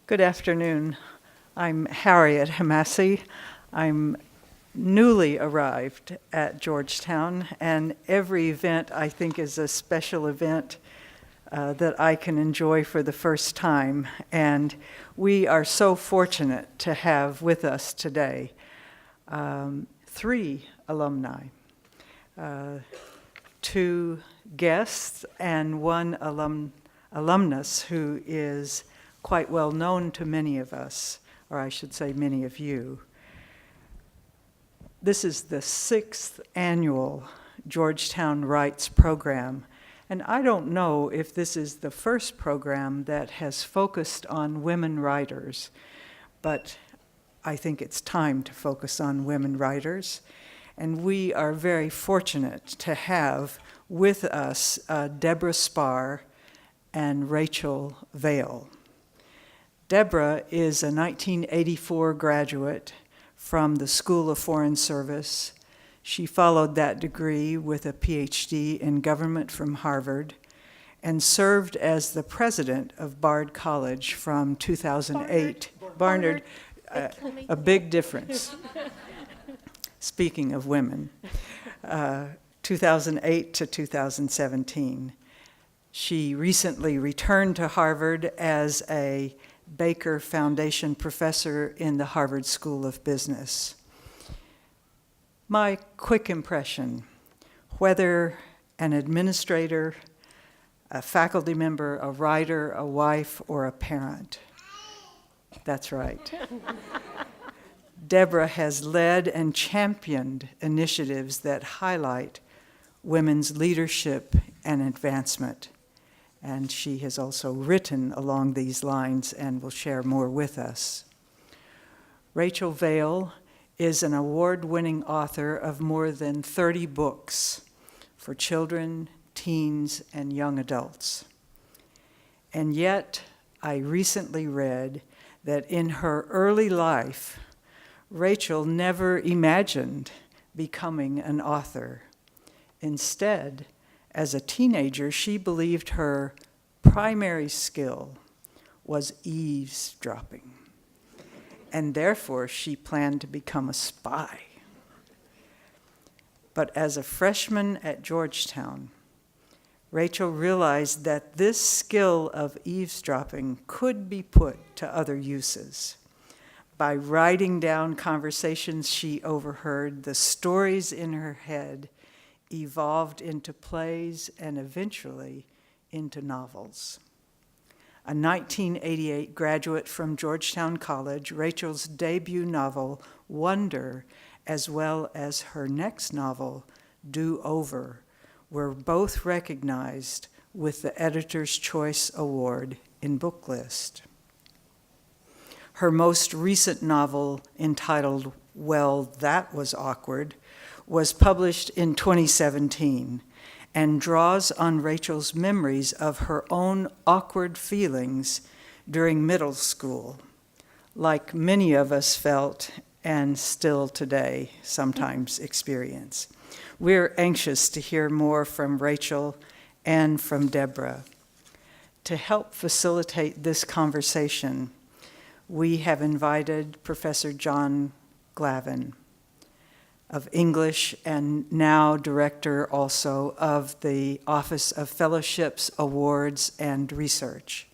Good afternoon. I'm Harriet Hamasi. I'm newly arrived at Georgetown, and every event I think is a special event that I can enjoy for the first time. And we are so fortunate to have with us today three alumni, two guests and one alumnus who is quite well known to many of us, or I should say many of you. This is the 6th annual Georgetown Writes program, and I don't know if this is the first program that has focused on women writers, but I think it's time to focus on women writers, and we are very fortunate to have with us Debora Spar and Rachel Vail. Deborah is a 1984 graduate from the School of Foreign Service. She followed that degree with a PhD in government from Harvard and served as the president of Barnard College from 2008. Barnard, a big difference. Speaking of women, 2008 to 2017. She recently returned to Harvard as a Baker Foundation professor in the Harvard School of Business. My quick impression, whether an administrator, a faculty member, a writer, a wife, or a parent, that's right. Deborah has led and championed initiatives that highlight women's leadership and advancement. And she has also written along these lines and will share more with us. Rachel Vail is an award-winning author of more than 30 books for children, teens, and young adults. And yet, I recently read that in her early life, Rachel never imagined becoming an author. Instead, as a teenager, she believed her primary skill was eavesdropping, and therefore she planned to become a spy. But as a freshman at Georgetown, Rachel realized that this skill of eavesdropping could be put to other uses. By writing down conversations she overheard, the stories in her head evolved into plays and eventually into novels. A 1988 graduate from Georgetown College, Rachel's debut novel, Wonder, as well as her next novel, Do Over, were both recognized with the Editor's Choice Award in Booklist. Her most recent novel, entitled Well, That Was Awkward, was published in 2017 and draws on Rachel's memories of her own awkward feelings during middle school, like many of us felt and still today sometimes experience. We're anxious to hear more from Rachel and from Deborah. To help facilitate this conversation, we have invited Professor John Glavin of English and now director also of the Office of Fellowships, Awards, and Research.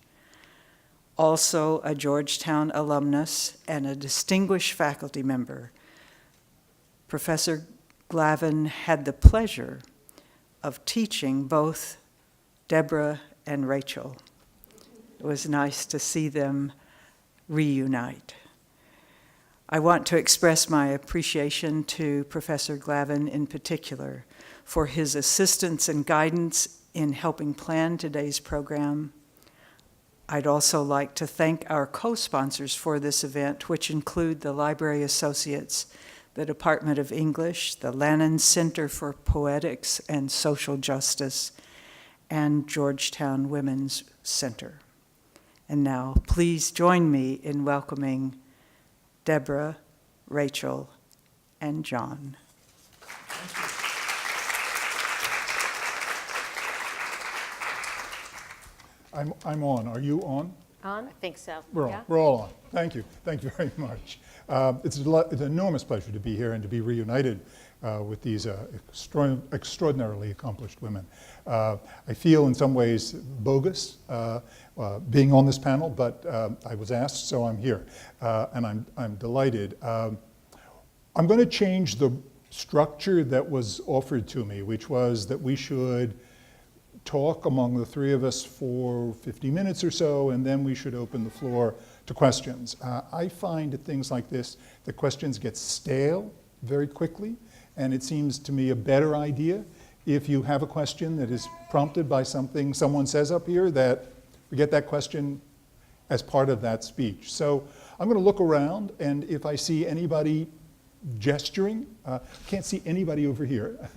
Also a Georgetown alumnus and a distinguished faculty member, Professor Glavin had the pleasure of teaching both Deborah and Rachel. It was nice to see them reunite. I want to express my appreciation to Professor Glavin in particular for his assistance and guidance in helping plan today's program. I'd also like to thank our co-sponsors for this event, which include the Library Associates, the Department of English, the Lannan Center for Poetics and Social Justice, and Georgetown Women's Center. And now, please join me in welcoming Deborah, Rachel, and John. I'm on. Are you on? On? I think so. We're all on. Thank you. Thank you very much. It's an enormous pleasure to be here and to be reunited with these extraordinarily accomplished women. I feel in some ways bogus being on this panel, but I was asked, so I'm here. And I'm delighted. I'm going to change the structure that was offered to me, which was that we should talk among the three of us for 50 minutes or so, and then we should open the floor to questions. I find at things like this, the questions get stale very quickly, and it seems to me a better idea if you have a question that is prompted by something someone says up here, that we get that question as part of that speech. So I'm going to look around, and if I see anybody gesturing, can't see anybody over here,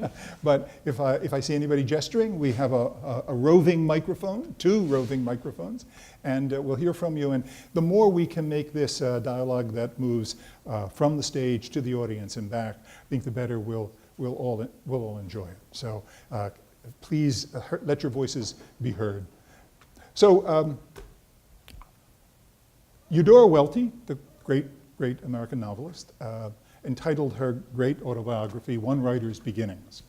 but if I see anybody gesturing, we have a roving microphone, 2 roving microphones, and we'll hear from you. And the more we can make this dialogue that moves from the stage to the audience and back, I think the better we'll all enjoy it. So please let your voices be heard. So Eudora Welty, the great American novelist, entitled her great autobiography, One Writer's Beginnings.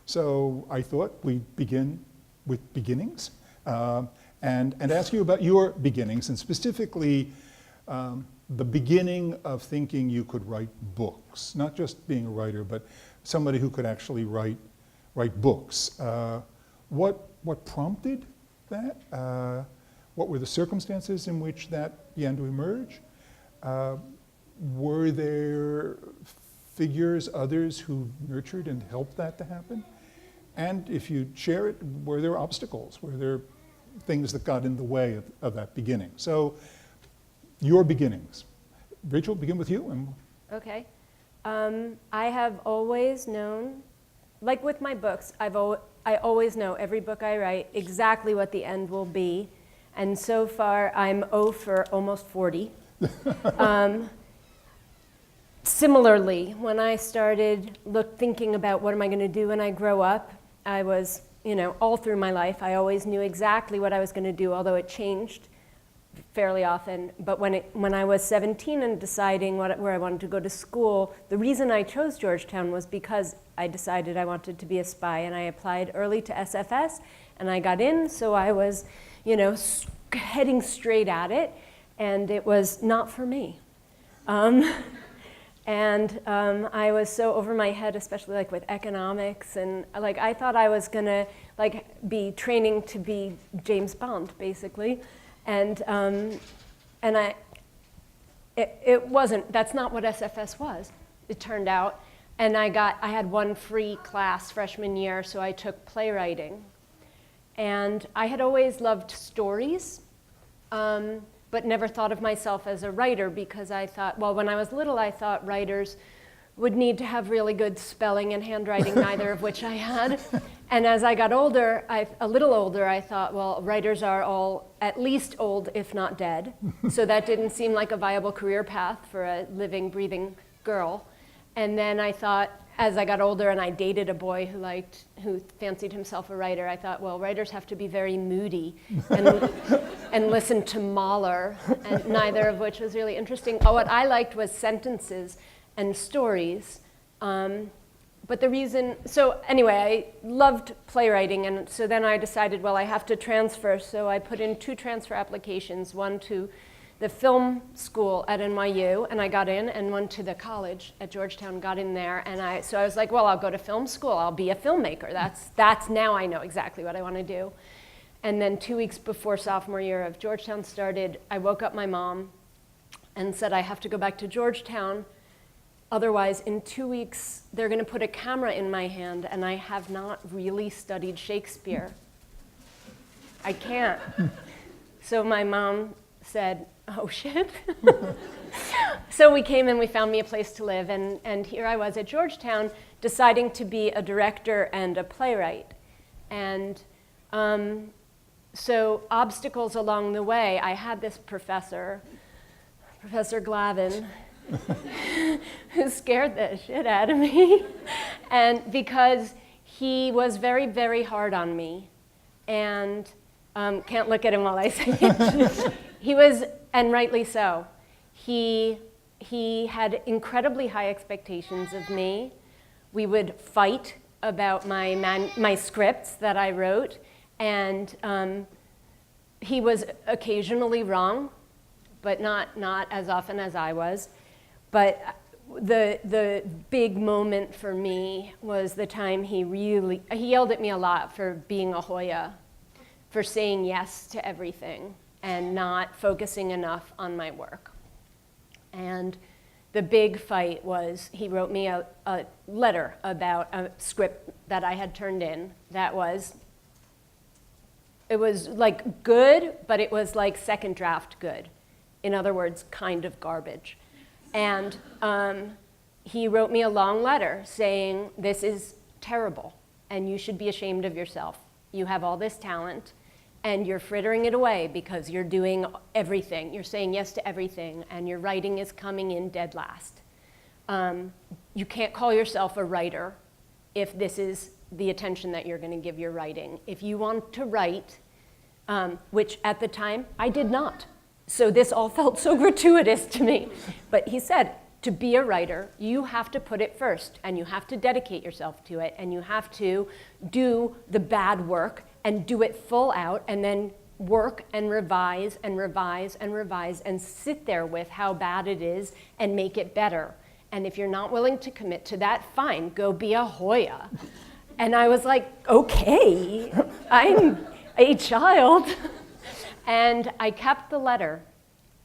So I thought we'd begin with beginnings and ask you about your beginnings, and specifically the beginning of thinking you could write books, not just being a writer, but somebody who could actually write books. What prompted that? What were the circumstances in which that began to emerge? Were there figures, others who nurtured and helped that to happen? And if you share it, were there obstacles? Were there things that got in the way of that beginning? So your beginnings. Rachel, begin with you. Okay. I have always known, like with my books, I always know every book I write exactly what the end will be. And so far, I'm 0 for almost 40. Similarly, when I started thinking about what am I going to do when I grow up, I was, all through my life, I always knew exactly what I was going to do, although it changed fairly often. But when I was 17 and deciding where I wanted to go to school, the reason I chose Georgetown was because I decided I wanted to be a spy, and I applied early to SFS, and I got in, so I was, heading straight at it, and it was not for me. And I was so over my head, especially like with economics, and I thought I was gonna be training to be James Bond, basically, and it wasn't. That's not what SFS was. It turned out, and I had one free class freshman year, so I took playwriting, and I had always loved stories. But never thought of myself as a writer, because I thought, well, when I was little, I thought writers would need to have really good spelling and handwriting, neither of which I had. And as I got older, a little older, I thought, well, writers are all at least old, if not dead. So that didn't seem like a viable career path for a living, breathing girl. And then I thought, as I got older and I dated a boy who fancied himself a writer, I thought, well, writers have to be very moody and listen to Mahler, and neither of which was really interesting. What I liked was sentences and stories. But the reason, so anyway, I loved playwriting, and so then I decided, well, I have to transfer. So I put in 2 transfer applications, one to the film school at NYU, and I got in, and one to the college at Georgetown, got in there, and so I was like, well, I'll go to film school, I'll be a filmmaker. That's now I know exactly what I want to do. And then 2 weeks before sophomore year of Georgetown started, I woke up my mom and said, I have to go back to Georgetown, otherwise in 2 weeks they're going to put a camera in my hand, and I have not really studied Shakespeare. I can't. So my mom said, oh shit. So we came and we found me a place to live, and here I was at Georgetown deciding to be a director and a playwright. And so obstacles along the way, I had this Professor Glavin, who scared the shit out of me, and because he was very, very hard on me, and can't look at him while I say it. He was, and rightly so. He had incredibly high expectations of me. We would fight about my scripts that I wrote, and he was occasionally wrong, but not as often as I was. But the big moment for me was the time he yelled at me a lot for being a Hoya, for saying yes to everything and not focusing enough on my work. And the big fight was he wrote me a letter about a script that I had turned in that it was like good, but it was like second draft good. In other words, kind of garbage. And he wrote me a long letter saying, this is terrible, and you should be ashamed of yourself. You have all this talent, and you're frittering it away because you're doing everything. You're saying yes to everything, and your writing is coming in dead last. You can't call yourself a writer if this is the attention that you're going to give your writing. If you want to write, which at the time I did not. So this all felt so gratuitous to me. But he said, to be a writer, you have to put it first, and you have to dedicate yourself to it, and you have to do the bad work and do it full out, and then work and revise and revise and revise and sit there with how bad it is and make it better. And if you're not willing to commit to that, fine, go be a Hoya. And I was like, okay, I'm a child. And I kept the letter.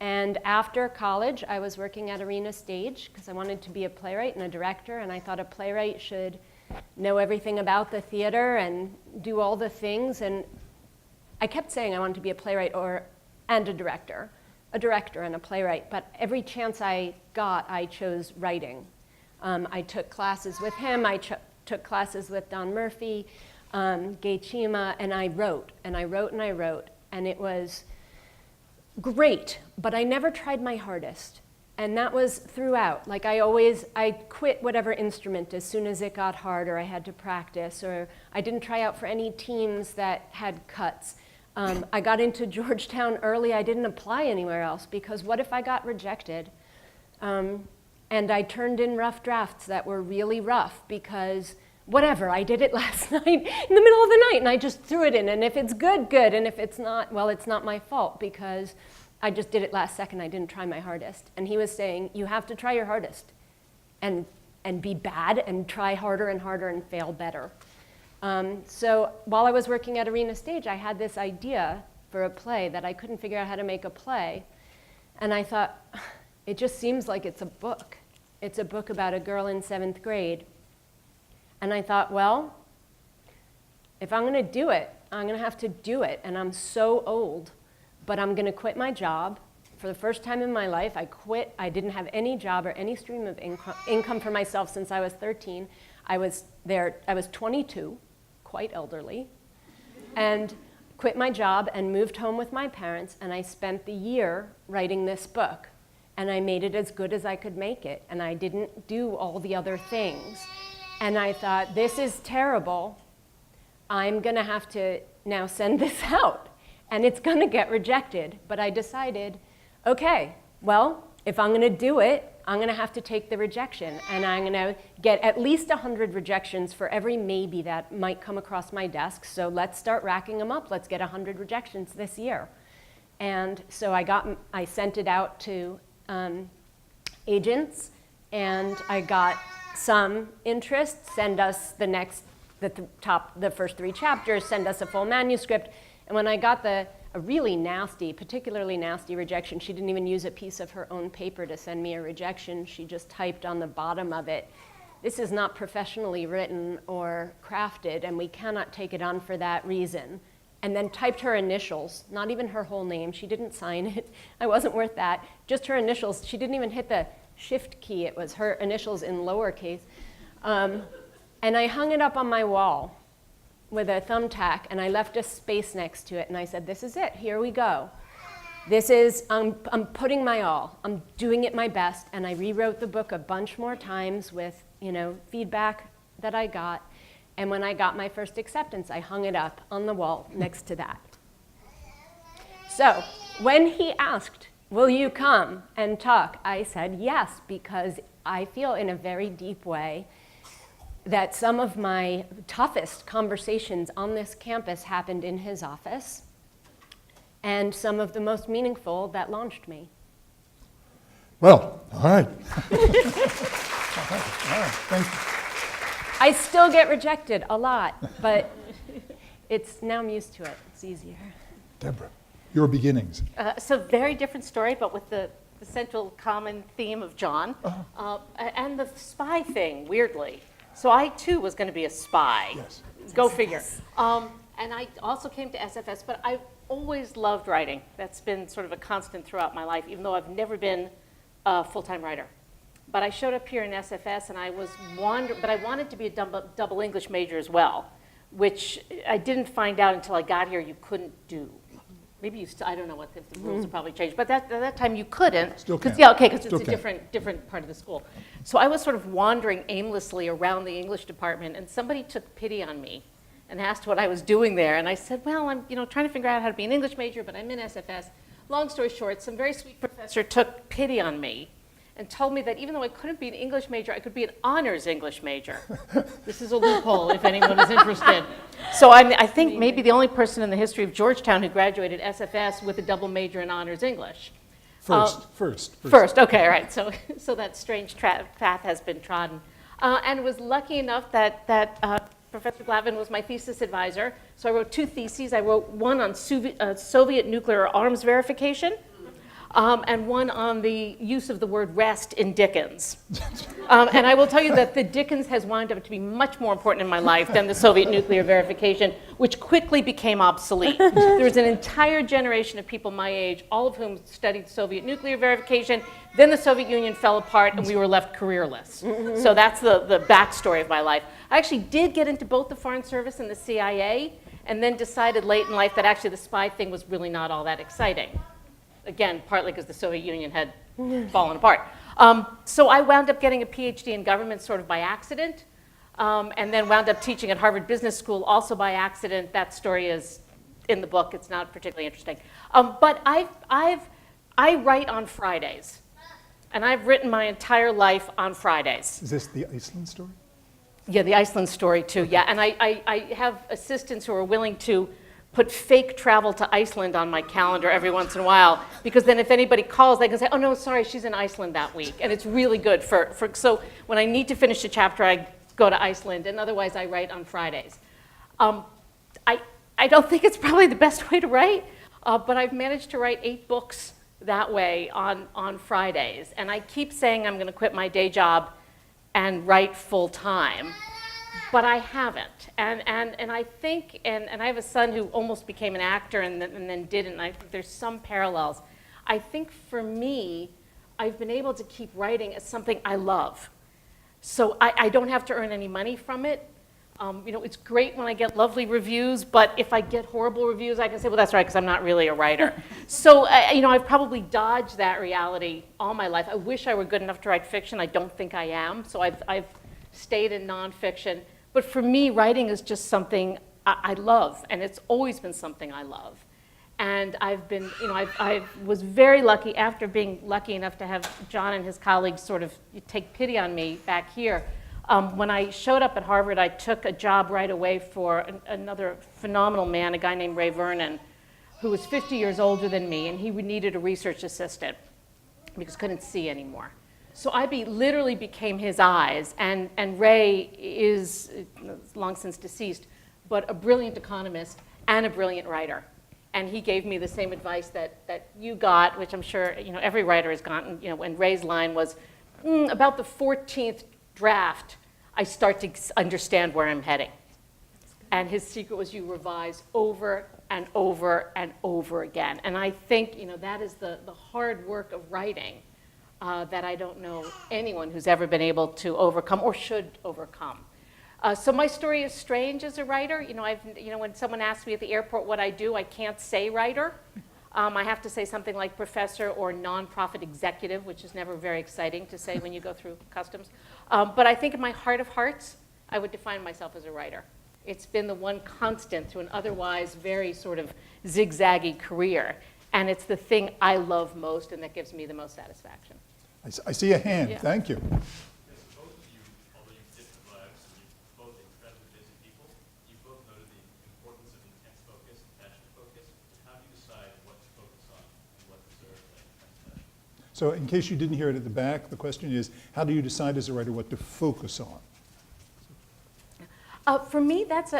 And after college, I was working at Arena Stage because I wanted to be a playwright and a director, and I thought a playwright should know everything about the theater and do all the things. And I kept saying I wanted to be a playwright and a director and a playwright. But every chance I got, I chose writing. I took classes with him. I took classes with Don Murphy, Gay Chima, and I wrote, and I wrote, and I wrote. And it was great, but I never tried my hardest. And that was throughout. Like I quit whatever instrument as soon as it got hard or I had to practice, or I didn't try out for any teams that had cuts. I got into Georgetown early. I didn't apply anywhere else because what if I got rejected? And I turned in rough drafts that were really rough because whatever, I did it last night in the middle of the night and I just threw it in. And if it's good, good. And if it's not, well, it's not my fault because I just did it last second. I didn't try my hardest. And he was saying, you have to try your hardest and be bad and try harder and harder and fail better. So while I was working at Arena Stage, I had this idea for a play that I couldn't figure out how to make a play. And I thought, it just seems like it's a book. It's a book about a girl in 7th grade. And I thought, well, if I'm going to do it, I'm going to have to do it. And I'm so old, but I'm going to quit my job. For the first time in my life, I quit. I didn't have any job or any stream of income for myself since I was 13. I was 22, quite elderly, and quit my job and moved home with my parents. And I spent the year writing this book. And I made it as good as I could make it. And I didn't do all the other things. And I thought, this is terrible. I'm going to have to now send this out. And it's going to get rejected. But I decided, okay, well, if I'm going to do it, I'm going to have to take the rejection. And I'm going to get at least 100 rejections for every maybe that might come across my desk. So let's start racking them up. Let's get 100 rejections this year. And so I sent it out to agents, and I got some interest, send us the first 3 chapters, send us a full manuscript. And when I got a really nasty, particularly nasty rejection, she didn't even use a piece of her own paper to send me a rejection. She just typed on the bottom of it, this is not professionally written or crafted, and we cannot take it on for that reason. And then typed her initials, not even her whole name. She didn't sign it. I wasn't worth that. Just her initials. She didn't even hit the shift key. It was her initials in lowercase. And I hung it up on my wall with a thumbtack, and I left a space next to it, and I said, this is it. Here we go. This is, I'm putting my all. I'm doing it my best. And I rewrote the book a bunch more times with, feedback that I got. And when I got my first acceptance, I hung it up on the wall next to that. So When he asked, will you come and talk, I said yes, because I feel in a very deep way that some of my toughest conversations on this campus happened in his office, and some of the most meaningful that launched me. Well, all right. All right, thank you. I still get rejected a lot, but now I'm used to it. It's easier. Deborah, your beginnings. So very different story, but with the central common theme of John. And the spy thing, weirdly. So I, too, was going to be a spy. Yes. Go figure. And I also came to SFS, but I've always loved writing. That's been sort of a constant throughout my life, even though I've never been a full-time writer. But I showed up here in SFS, and I was but I wanted to be a double English major as well, which I didn't find out until I got here you couldn't do. Maybe you still, I don't know if the rules have probably changed, but at that time you couldn't. Still can. Yeah, okay, because it's Still a can. different part of the school. So I was sort of wandering aimlessly around the English department, and somebody took pity on me and asked what I was doing there. And I said, well, I'm trying to figure out how to be an English major, but I'm in SFS. Long story short, some very sweet professor took pity on me and told me that even though I couldn't be an English major, I could be an honors English major. This is a loophole if anyone is interested. So I think maybe the only person in the history of Georgetown who graduated SFS with a double major in honors English. First. Okay, all right. So that strange path has been trodden. And was lucky enough that Professor Glavin was my thesis advisor. So I wrote 2 theses. I wrote one on Soviet nuclear arms verification, and one on the use of the word rest in Dickens. And I will tell you that the Dickens has wound up to be much more important in my life than the Soviet nuclear verification, which quickly became obsolete. There was an entire generation of people my age, all of whom studied Soviet nuclear verification. Then the Soviet Union fell apart and we were left careerless. So that's the backstory of my life. I actually did get into both the Foreign Service and the CIA, and then decided late in life that actually the spy thing was really not all that exciting. Again, partly because the Soviet Union had fallen apart. So I wound up getting a PhD in government sort of by accident, and then wound up teaching at Harvard Business School also by accident. That story is in the book. It's not particularly interesting. But I write on Fridays, and I've written my entire life on Fridays. Is this the Iceland story? Yeah, the Iceland story too, yeah. And I have assistants who are willing to put fake travel to Iceland on my calendar every once in a while, because then if anybody calls, they can say, oh no, sorry, she's in Iceland that week. And it's really good so when I need to finish a chapter, I go to Iceland, and otherwise I write on Fridays. I don't think it's probably the best way to write, but I've managed to write 8 books that way on Fridays. And I keep saying I'm going to quit my day job and write full time, but I haven't. And I think, and I have a son who almost became an actor and then didn't, and I think there's some parallels. I think for me, I've been able to keep writing as something I love. So I don't have to earn any money from it. It's great when I get lovely reviews, but if I get horrible reviews, I can say, well, that's right, because I'm not really a writer. So, I've probably dodged that reality all my life. I wish I were good enough to write fiction. I don't think I am, so I've stayed in nonfiction. But for me, writing is just something I love, and it's always been something I love. And I've been, I was very lucky, after being lucky enough to have John and his colleagues sort of take pity on me back here. When I showed up at Harvard, I took a job right away for another phenomenal man, a guy named Ray Vernon, who was 50 years older than me, and he needed a research assistant because couldn't see anymore. So I literally became his eyes, and Ray is long since deceased, but a brilliant economist and a brilliant writer. And he gave me the same advice that you got, which I'm sure every writer has gotten. When Ray's line was, about the 14th draft, I start to understand where I'm heading. And his secret was you revise over and over and over again. And I think that is the hard work of writing that I don't know anyone who's ever been able to overcome or should overcome. So my story is strange as a writer. When someone asks me at the airport what I do, I can't say writer. I have to say something like professor or nonprofit executive, which is never very exciting to say when you go through customs. But I think in my heart of hearts, I would define myself as a writer. It's been the one constant through an otherwise very sort of zigzaggy career. and it's the thing I love most and that gives me the most satisfaction. I see a hand. Yeah. Thank you. Yes, both of you, although you've different lives and you're both incredibly busy people, you both noted the importance of intense focus and passionate focus. How do you decide what to focus on and what deserves that intense passion? So in case you didn't hear it at the back, the question is, how do you decide as a writer what to focus on? For me, that's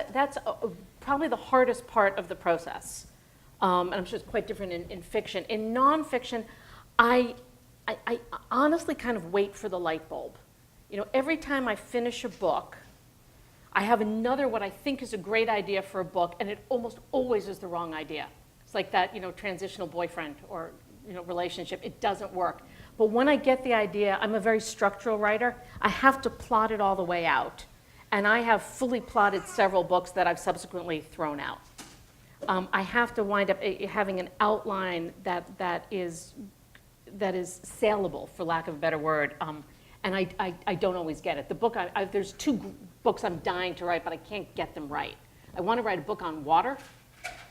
probably the hardest part of the process. And I'm sure it's quite different in fiction. In nonfiction, I honestly kind of wait for the light bulb. You know, every time I finish a book, I have another what I think is a great idea for a book, and it almost always is the wrong idea. It's like that, you know, transitional boyfriend or, you know, relationship. It doesn't work. But when I get the idea, I'm a very structural writer. I have to plot it all the way out. And I have fully plotted several books that I've subsequently thrown out. I have to wind up having an outline that is saleable, for lack of a better word, and I don't always get it. The book, there's two books I'm dying to write, but I can't get them right. I want to write a book on water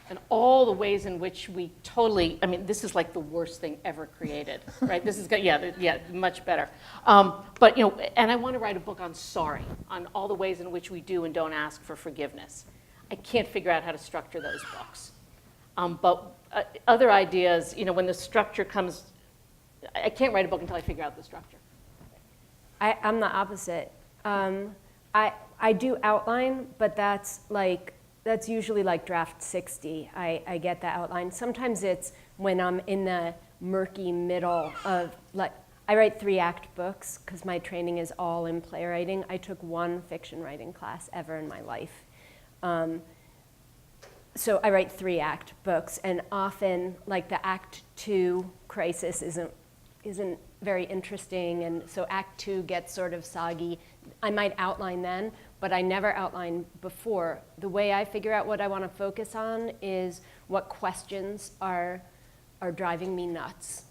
and all the ways in which we totally, I mean, this is like the worst thing ever created, right? This is, yeah, much better. But, you know, and I want to write a book on sorry, on all the ways in which we do and don't ask for forgiveness. I can't figure out how to structure those books. But other ideas, you know, when the structure comes, I can't write a book until I figure out the structure. I'm the opposite. I do outline, but that's usually like draft 60. I get the outline. Sometimes it's when I'm in the murky middle of, like, I write 3-act books because my training is all in playwriting. I took one fiction writing class ever in my life. So I write 3-act books, and often, like, the Act 2 crisis isn't very interesting, and so Act 2 gets sort of soggy. I might outline then, but I never outline before. The way I figure out what I want to focus on is what questions are driving me nuts.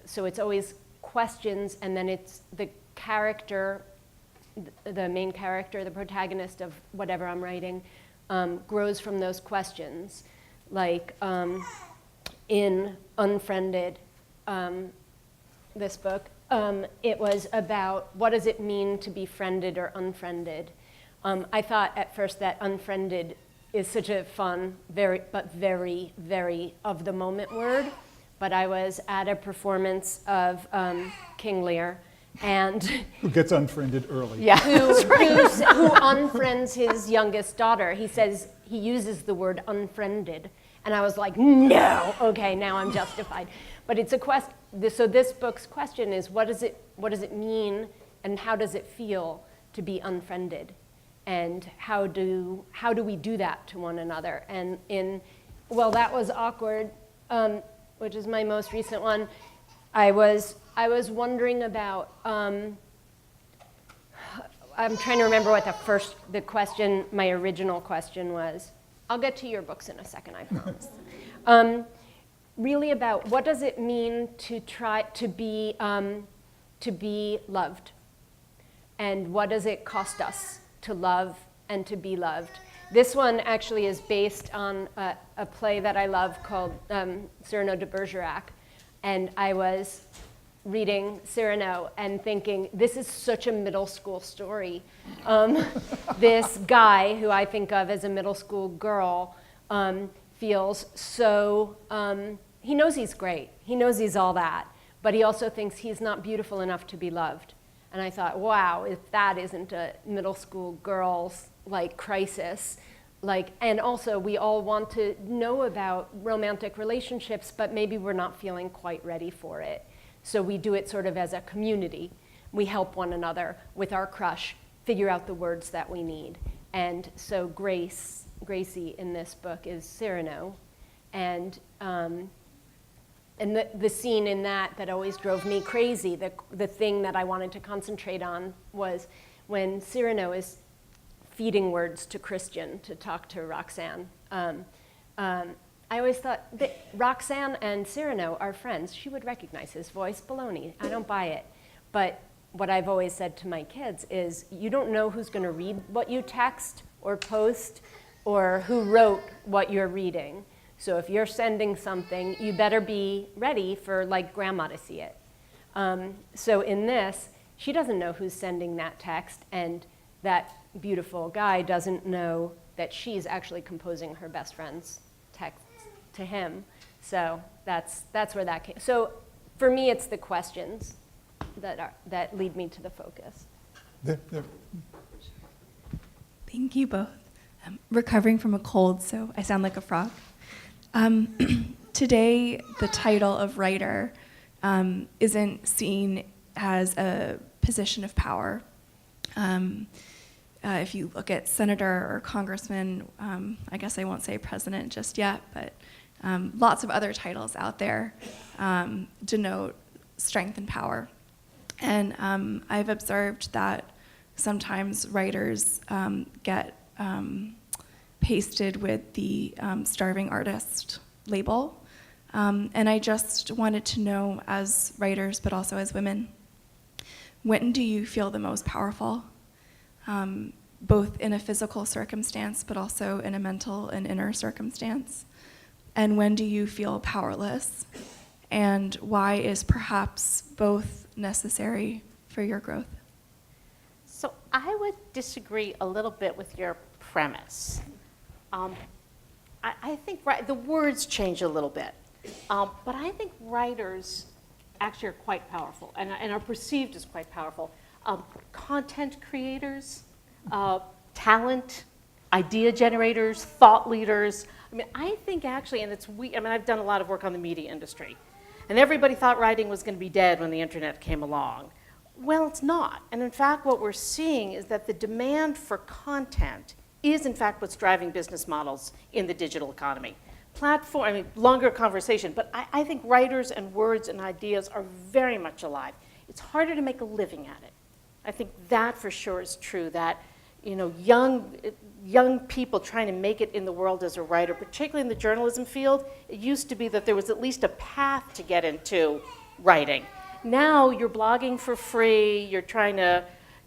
So it's always questions, and then it's the character, the main character, the protagonist of whatever I'm writing, grows from those questions. Like in Unfriended, this book, it was about what does it mean to be friended or unfriended. I thought at first that unfriended is such a fun, very, very of the moment word. But I was at a performance of King Lear, and Who gets unfriended early. Yeah. who unfriends his youngest daughter. He says, he uses the word unfriended. And I was like, no, okay, now I'm justified. But it's a question, so this book's question is, what does it mean and how does it feel to be unfriended? And how do we do that to one another? And well, that was awkward, which is my most recent one. I was wondering about, I'm trying to remember what the question, my original question was. I'll get to your books in a second, I promise. Really about what does it mean to try to be loved? And what does it cost us to love and to be loved? This one actually is based on a play that I love called Cyrano de Bergerac. And I was reading Cyrano and thinking, this is such a middle school story. This guy, who I think of as a middle school girl, feels so, he knows he's great. He knows he's all that. But he also thinks he's not beautiful enough to be loved. And I thought, wow, if that isn't a middle school girl's like crisis, like, and also we all want to know about romantic relationships, but maybe we're not feeling quite ready for it. So we do it sort of as a community. We help one another with our crush figure out the words that we need. And so Gracie in this book is Cyrano, and the scene in that always drove me crazy, the thing that I wanted to concentrate on was when Cyrano is feeding words to Christian to talk to Roxanne. I always thought that Roxanne and Cyrano are friends. She would recognize his voice. Baloney. I don't buy it. But what I've always said to my kids is you don't know who's going to read what you text or post or who wrote what you're reading. So if you're sending something, you better be ready for like grandma to see it. So in this, she doesn't know who's sending that text, and that beautiful guy doesn't know that she's actually composing her best friend's text to him. So that's where that came. So for me, it's the questions that lead me to the focus. There. Thank you both. I'm recovering from a cold, so I sound like a frog. Today, the title of writer isn't seen as a position of power. If you look at senator or congressman, I guess I won't say president just yet, but lots of other titles out there denote strength and power. And I've observed that sometimes writers get pasted with the starving artist label. And I just wanted to know, as writers, but also as women, when do you feel the most powerful? Both in a physical circumstance, but also in a mental and inner circumstance? And when do you feel powerless? And why is perhaps both necessary for your growth? So I would disagree a little bit with your premise. I think the words change a little bit, but I think writers actually are quite powerful and are perceived as quite powerful. Content creators, talent, idea generators, thought leaders. I mean, I think actually, and I've done a lot of work on the media industry, and everybody thought writing was going to be dead when the internet came along. Well, it's not. And in fact, what we're seeing is that the demand for content is in fact what's driving business models in the digital economy. Longer conversation, but I think writers and words and ideas are very much alive. It's harder to make a living at it. I think that for sure is true, that young people trying to make it in the world as a writer, particularly in the journalism field, it used to be that there was at least a path to get into writing. Now you're blogging for free, you're trying to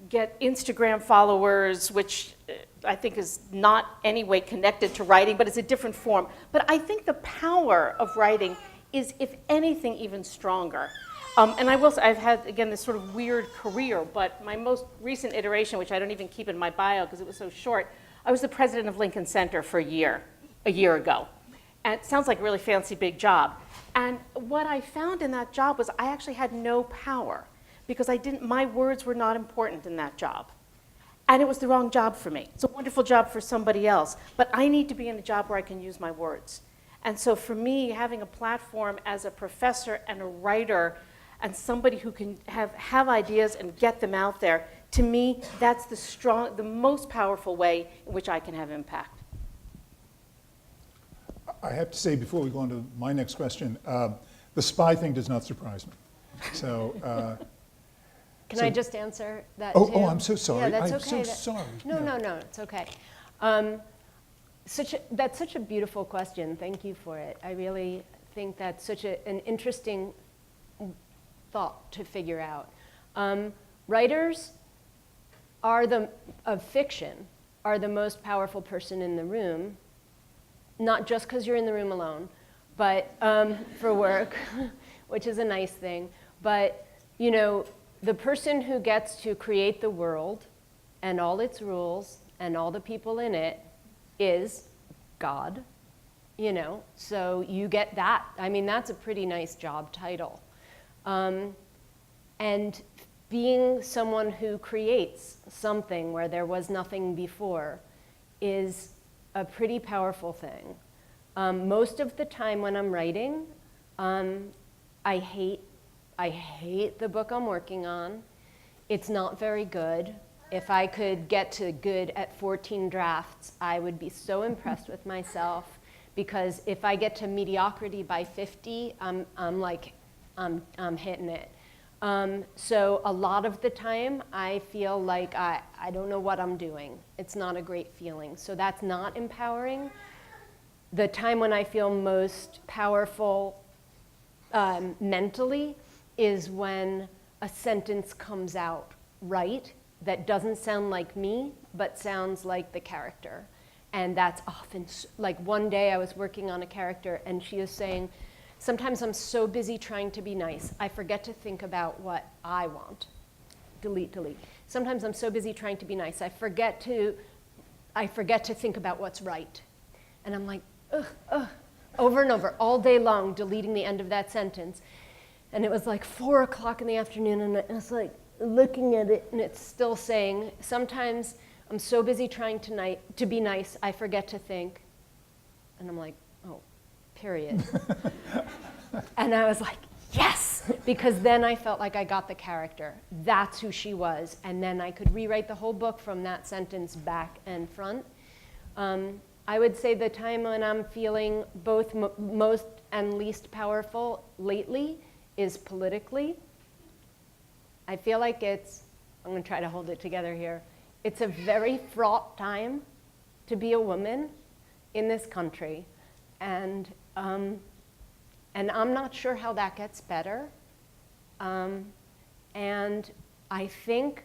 get Instagram followers, which I think is not any way connected to writing, but it's a different form. But I think the power of writing is, if anything, even stronger. And I will say, I've had, again, this sort of weird career, but my most recent iteration, which I don't even keep in my bio because it was so short, I was the president of Lincoln Center for a year ago. And it sounds like a really fancy big job. And what I found in that job was I actually had no power because my words were not important in that job. And it was the wrong job for me. It's a wonderful job for somebody else, but I need to be in a job where I can use my words. And so for me, having a platform as a professor and a writer and somebody who can have ideas and get them out there, to me, that's the most powerful way in which I can have impact. I have to say, before we go on to my next question, the spy thing does not surprise me. So, Can I just answer that oh, too? oh, I'm so sorry. Yeah, that's I'm okay. so sorry. No, it's okay. That's such a beautiful question. Thank you for it. I really think that's such an interesting thought to figure out. Writers of fiction are the most powerful person in the room, not just because you're in the room alone, but for work, which is a nice thing. But the person who gets to create the world and all its rules and all the people in it is God. So you get that. I mean, that's a pretty nice job title. And being someone who creates something where there was nothing before is a pretty powerful thing. Most of the time when I'm writing, I hate the book I'm working on. It's not very good. If I could get to good at 14 drafts, I would be so impressed with myself, because if I get to mediocrity by 50, I'm hitting it. So a lot of the time, I feel like I don't know what I'm doing. It's not a great feeling. So that's not empowering. The time when I feel most powerful mentally is when a sentence comes out right that doesn't sound like me, but sounds like the character. And that's often, like one day I was working on a character and she is saying, sometimes I'm so busy trying to be nice, I forget to think about what I want. Delete, delete. Sometimes I'm so busy trying to be nice, I forget to think about what's right. And I'm like, ugh, over and over, all day long, deleting the end of that sentence. And it was like 4 o'clock in the afternoon, and I was like looking at it, and it's still saying, sometimes I'm so busy trying to be nice, I forget to think. And I'm like, oh, period. And I was like, yes, because then I felt like I got the character. That's who she was. And then I could rewrite the whole book from that sentence back and front. I would say the time when I'm feeling both most and least powerful lately is politically. I feel like I'm going to try to hold it together here. It's a very fraught time to be a woman in this country. And I'm not sure how that gets better. And I think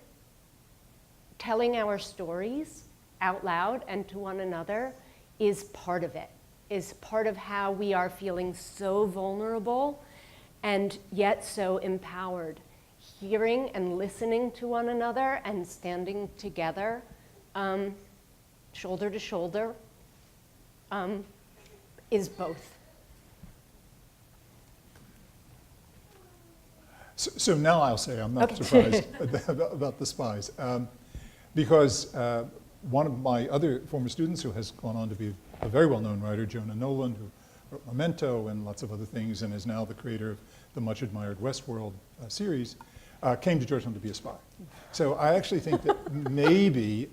telling our stories out loud and to one another is part of it, is part of how we are feeling so vulnerable and yet so empowered. Hearing and listening to one another and standing together, shoulder to shoulder, is both. So now I'll say I'm not surprised about the Spies, because one of my other former students who has gone on to be a very well-known writer, Jonah Nolan, who wrote Memento and lots of other things and is now the creator of the much-admired Westworld series, came to Georgetown to be a spy. So I actually think that maybe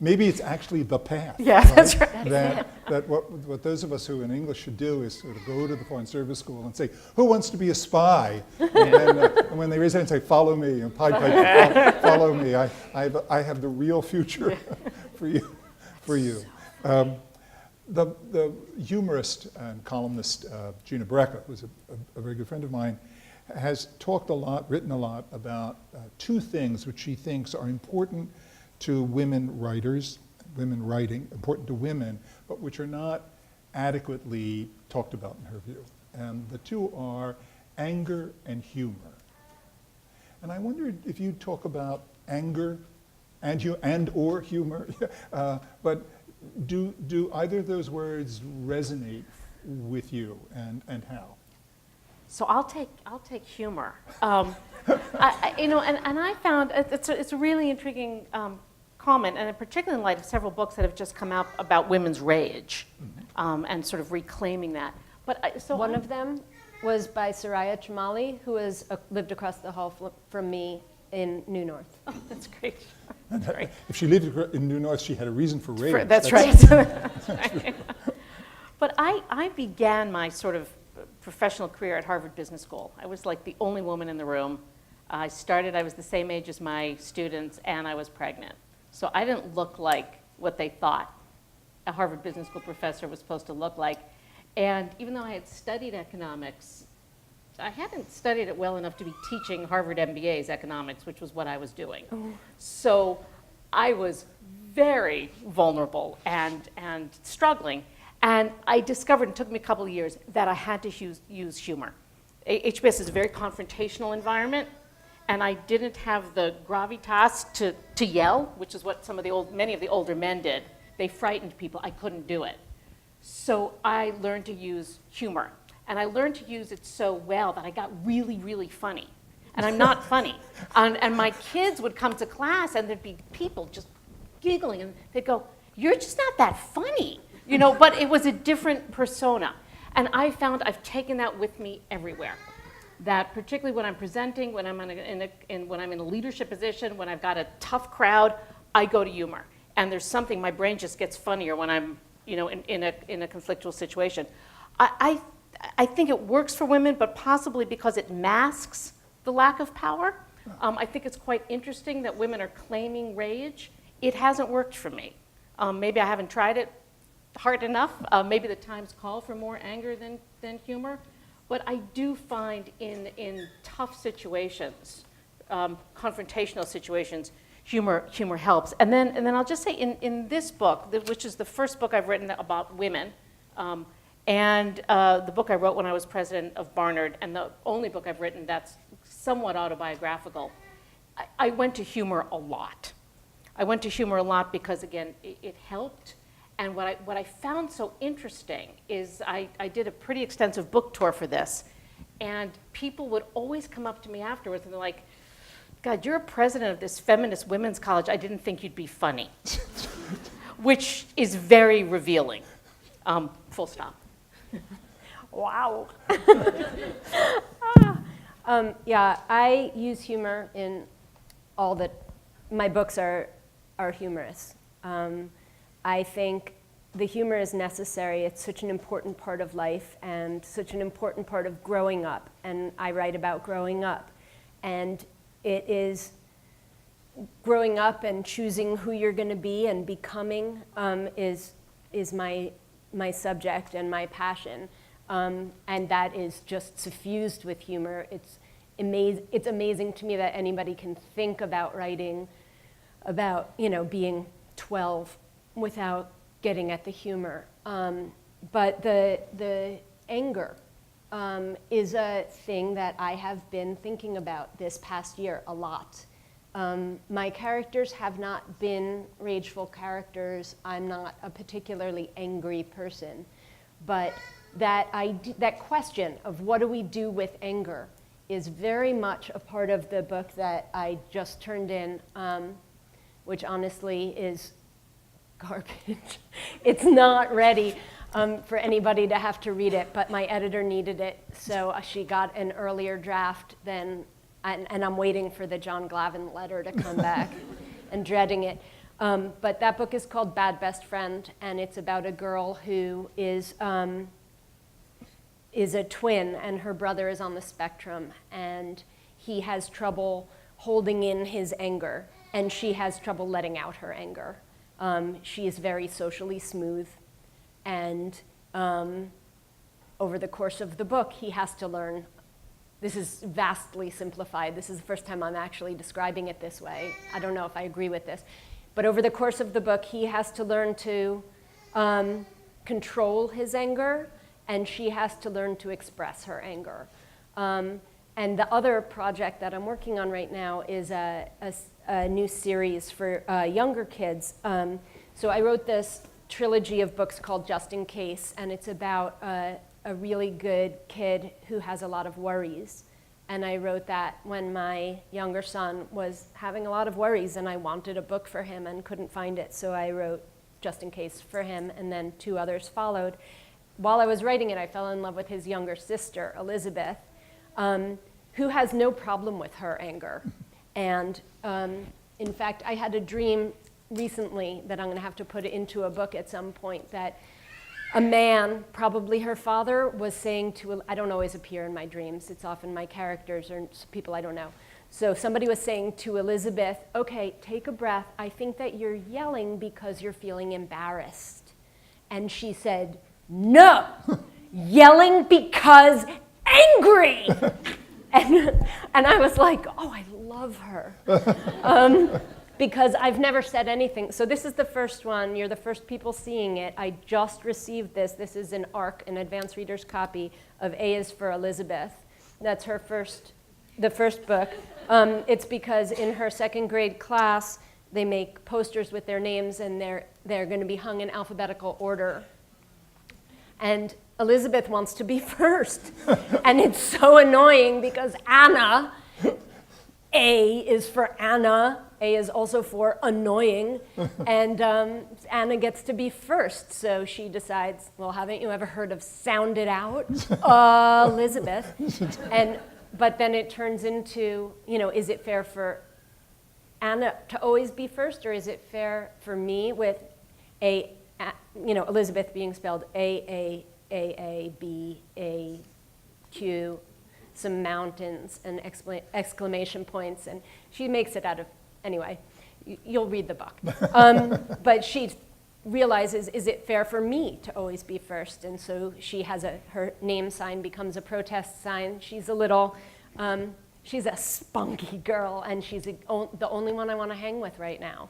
it's actually the path. Yeah, right? that's right. That what those of us who in English should do is sort of go to the Foreign Service School and say, who wants to be a spy? And then and when they raise their hand and say, follow me, and Pied Piper, follow me. I have the real future for you. The humorist and columnist Gina Brecka, who's a very good friend of mine, has talked a lot, written a lot about two things which she thinks are important to women writers, women writing, important to women, but which are not adequately talked about in her view. And the two are anger and humor. And I wondered if you'd talk about anger and or humor, but do either of those words resonate with you, and how? So I'll take humor. And I found it's a really intriguing comment, and particularly in light of several books that have just come out about women's rage, and sort of reclaiming that. But One of them was by Soraya Chumali, who has lived across the hall from me in New North. Oh, that's great. That's great. If she lived in New North, she had a reason for rage. That's right. That's right. But I began my sort of professional career at Harvard Business School. I was like the only woman in the room. I was the same age as my students, and I was pregnant. So I didn't look like what they thought a Harvard Business School professor was supposed to look like. And even though I had studied economics, I hadn't studied it well enough to be teaching Harvard MBA's economics, which was what I was doing. Oh. So I was very vulnerable and struggling. And I discovered, it took me a couple of years, that I had to use humor. HBS is a very confrontational environment, and I didn't have the gravitas to yell, which is what many of the older men did. They frightened people. I couldn't do it. So I learned to use humor. And I learned to use it so well that I got really, really funny. And I'm not funny. And my kids would come to class, and there'd be people just giggling, and they'd go, "You're just not that funny." You know, but it was a different persona. And I found I've taken that with me everywhere. That particularly when I'm presenting, when I'm when I'm in a leadership position, when I've got a tough crowd, I go to humor. And there's something, my brain just gets funnier when I'm, in a conflictual situation. I think it works for women, but possibly because it masks the lack of power. I think it's quite interesting that women are claiming rage. It hasn't worked for me. Maybe I haven't tried it hard enough. Maybe the times call for more anger than humor. But I do find in tough situations, confrontational situations, humor helps. And then I'll just say in this book, which is the first book I've written about women, and the book I wrote when I was president of Barnard, and the only book I've written that's somewhat autobiographical, I went to humor a lot. I went to humor a lot because, again, it helped. And what I found so interesting is I did a pretty extensive book tour for this, and people would always come up to me afterwards and they're like, God, you're a president of this feminist women's college. I didn't think you'd be funny, which is very revealing. Full stop. Wow. Yeah, I use humor in all the, my books are humorous. I think the humor is necessary. It's such an important part of life and such an important part of growing up. And I write about growing up. And it is growing up and choosing who you're going to be and becoming is my subject and my passion. And that is just suffused with humor. It's amazing to me that anybody can think about writing about, being 12 without getting at the humor. But the anger is a thing that I have been thinking about this past year a lot. My characters have not been rageful characters. I'm not a particularly angry person. But that question of what do we do with anger is very much a part of the book that I just turned in, which honestly is garbage. It's not ready for anybody to have to read it, but my editor needed it, so she got an earlier draft than, and I'm waiting for the John Glavin letter to come back and dreading it. But that book is called Bad Best Friend, and it's about a girl who is a twin, and her brother is on the spectrum, and he has trouble holding in his anger, and she has trouble letting out her anger. She is very socially smooth, and over the course of the book, he has to learn. This is vastly simplified. This is the first time I'm actually describing it this way. I don't know if I agree with this. But over the course of the book, he has to learn to control his anger, and she has to learn to express her anger. And the other project that I'm working on right now is a new series for younger kids. So I wrote this trilogy of books called Just in Case, and it's about a really good kid who has a lot of worries. And I wrote that when my younger son was having a lot of worries, and I wanted a book for him and couldn't find it, so I wrote Just in Case for him, and then 2 others followed. While I was writing it, I fell in love with his younger sister, Elizabeth, who has no problem with her anger. And in fact, I had a dream recently that I'm going to have to put it into a book at some point, that a man, probably her father, was saying to, I don't always appear in my dreams, it's often my characters or people I don't know. So somebody was saying to Elizabeth, okay, take a breath, I think that you're yelling because you're feeling embarrassed. And she said, no, yelling because angry. And I was like, oh, I love her. Because I've never said anything. So this is the first one. You're the first people seeing it. I just received this. This is an ARC, an advanced reader's copy of A is for Elizabeth. That's her the first book. It's because in her 2nd grade class, they make posters with their names, and they're going to be hung in alphabetical order. And Elizabeth wants to be first. And it's so annoying because Anna, A is for Anna, A is also for annoying, and Anna gets to be first. So she decides, well, haven't you ever heard of sound it out, Elizabeth? But then it turns into, is it fair for Anna to always be first, or is it fair for me with Elizabeth being spelled A-A-B-A-Q, some mountains and exclamation points, and she makes it out of, anyway, you'll read the book. But she realizes, is it fair for me to always be first? And so she has her name sign becomes a protest sign. She's a little she's a spunky girl, and she's the only one I want to hang with right now,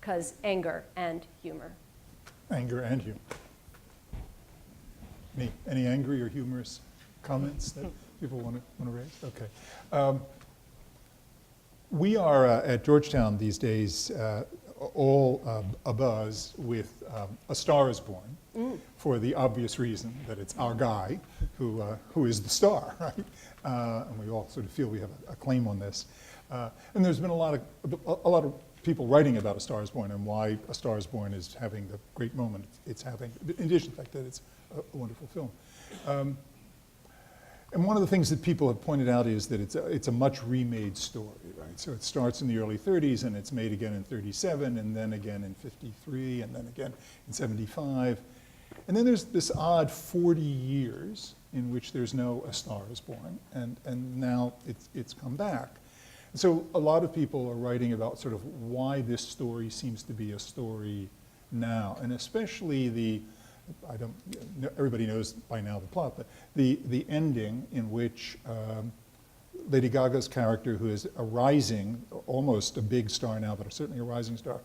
because anger and humor. Anger and humor. Any angry or humorous comments that people want to raise? Okay. We are at Georgetown these days all abuzz with A Star is Born, for the obvious reason that it's our guy who is the star, right? And we all sort of feel we have a claim on this. And there's been a lot of people writing about A Star is Born and why A Star is Born is having the great moment it's having, in addition to the fact that it's a wonderful film. And one of the things that people have pointed out is that it's a much remade story, right? So it starts in the early 30s and it's made again in 37 and then again in 53 and then again in 75. And then there's this odd 40 years in which there's no A Star is Born, and now it's come back. And so a lot of people are writing about sort of why this story seems to be a story now, and especially everybody knows by now the plot, but the ending in which Lady Gaga's character, who is a rising, almost a big star now, but certainly a rising star,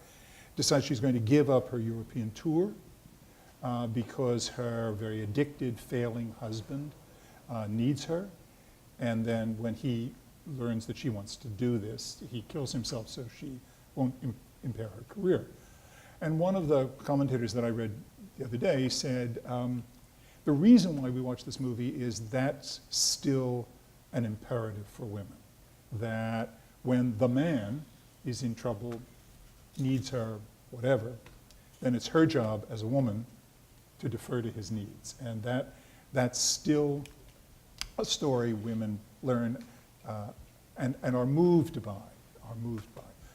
decides she's going to give up her European tour because her very addicted, failing husband needs her. And then when he learns that she wants to do this, he kills himself so she won't impair her career. And one of the commentators that I read the other day said, the reason why we watch this movie is that's still an imperative for women. That when the man is in trouble, needs her, whatever, then it's her job as a woman to defer to his needs. And that's still a story women learn and are moved by.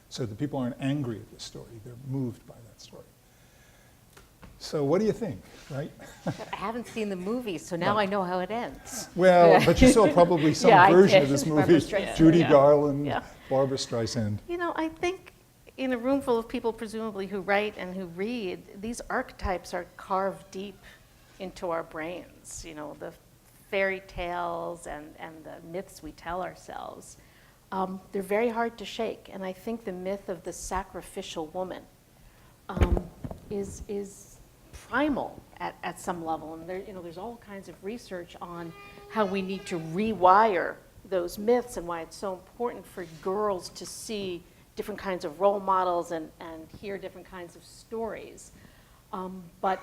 So the people aren't angry at this story, they're moved by that story. So what do you think, right? I haven't seen the movie, so now I know how it ends. Well, but you saw probably some Yeah, I version did. of this Barbra movie. Streisand, Judy yeah. Garland, Yeah. Barbra Streisand. You know, I think in a room full of people presumably who write and who read, these archetypes are carved deep into our brains. You know, the fairy tales and the myths we tell ourselves. They're very hard to shake, and I think the myth of the sacrificial woman is primal at some level, and there's all kinds of research on how we need to rewire those myths and why it's so important for girls to see different kinds of role models and hear different kinds of stories. But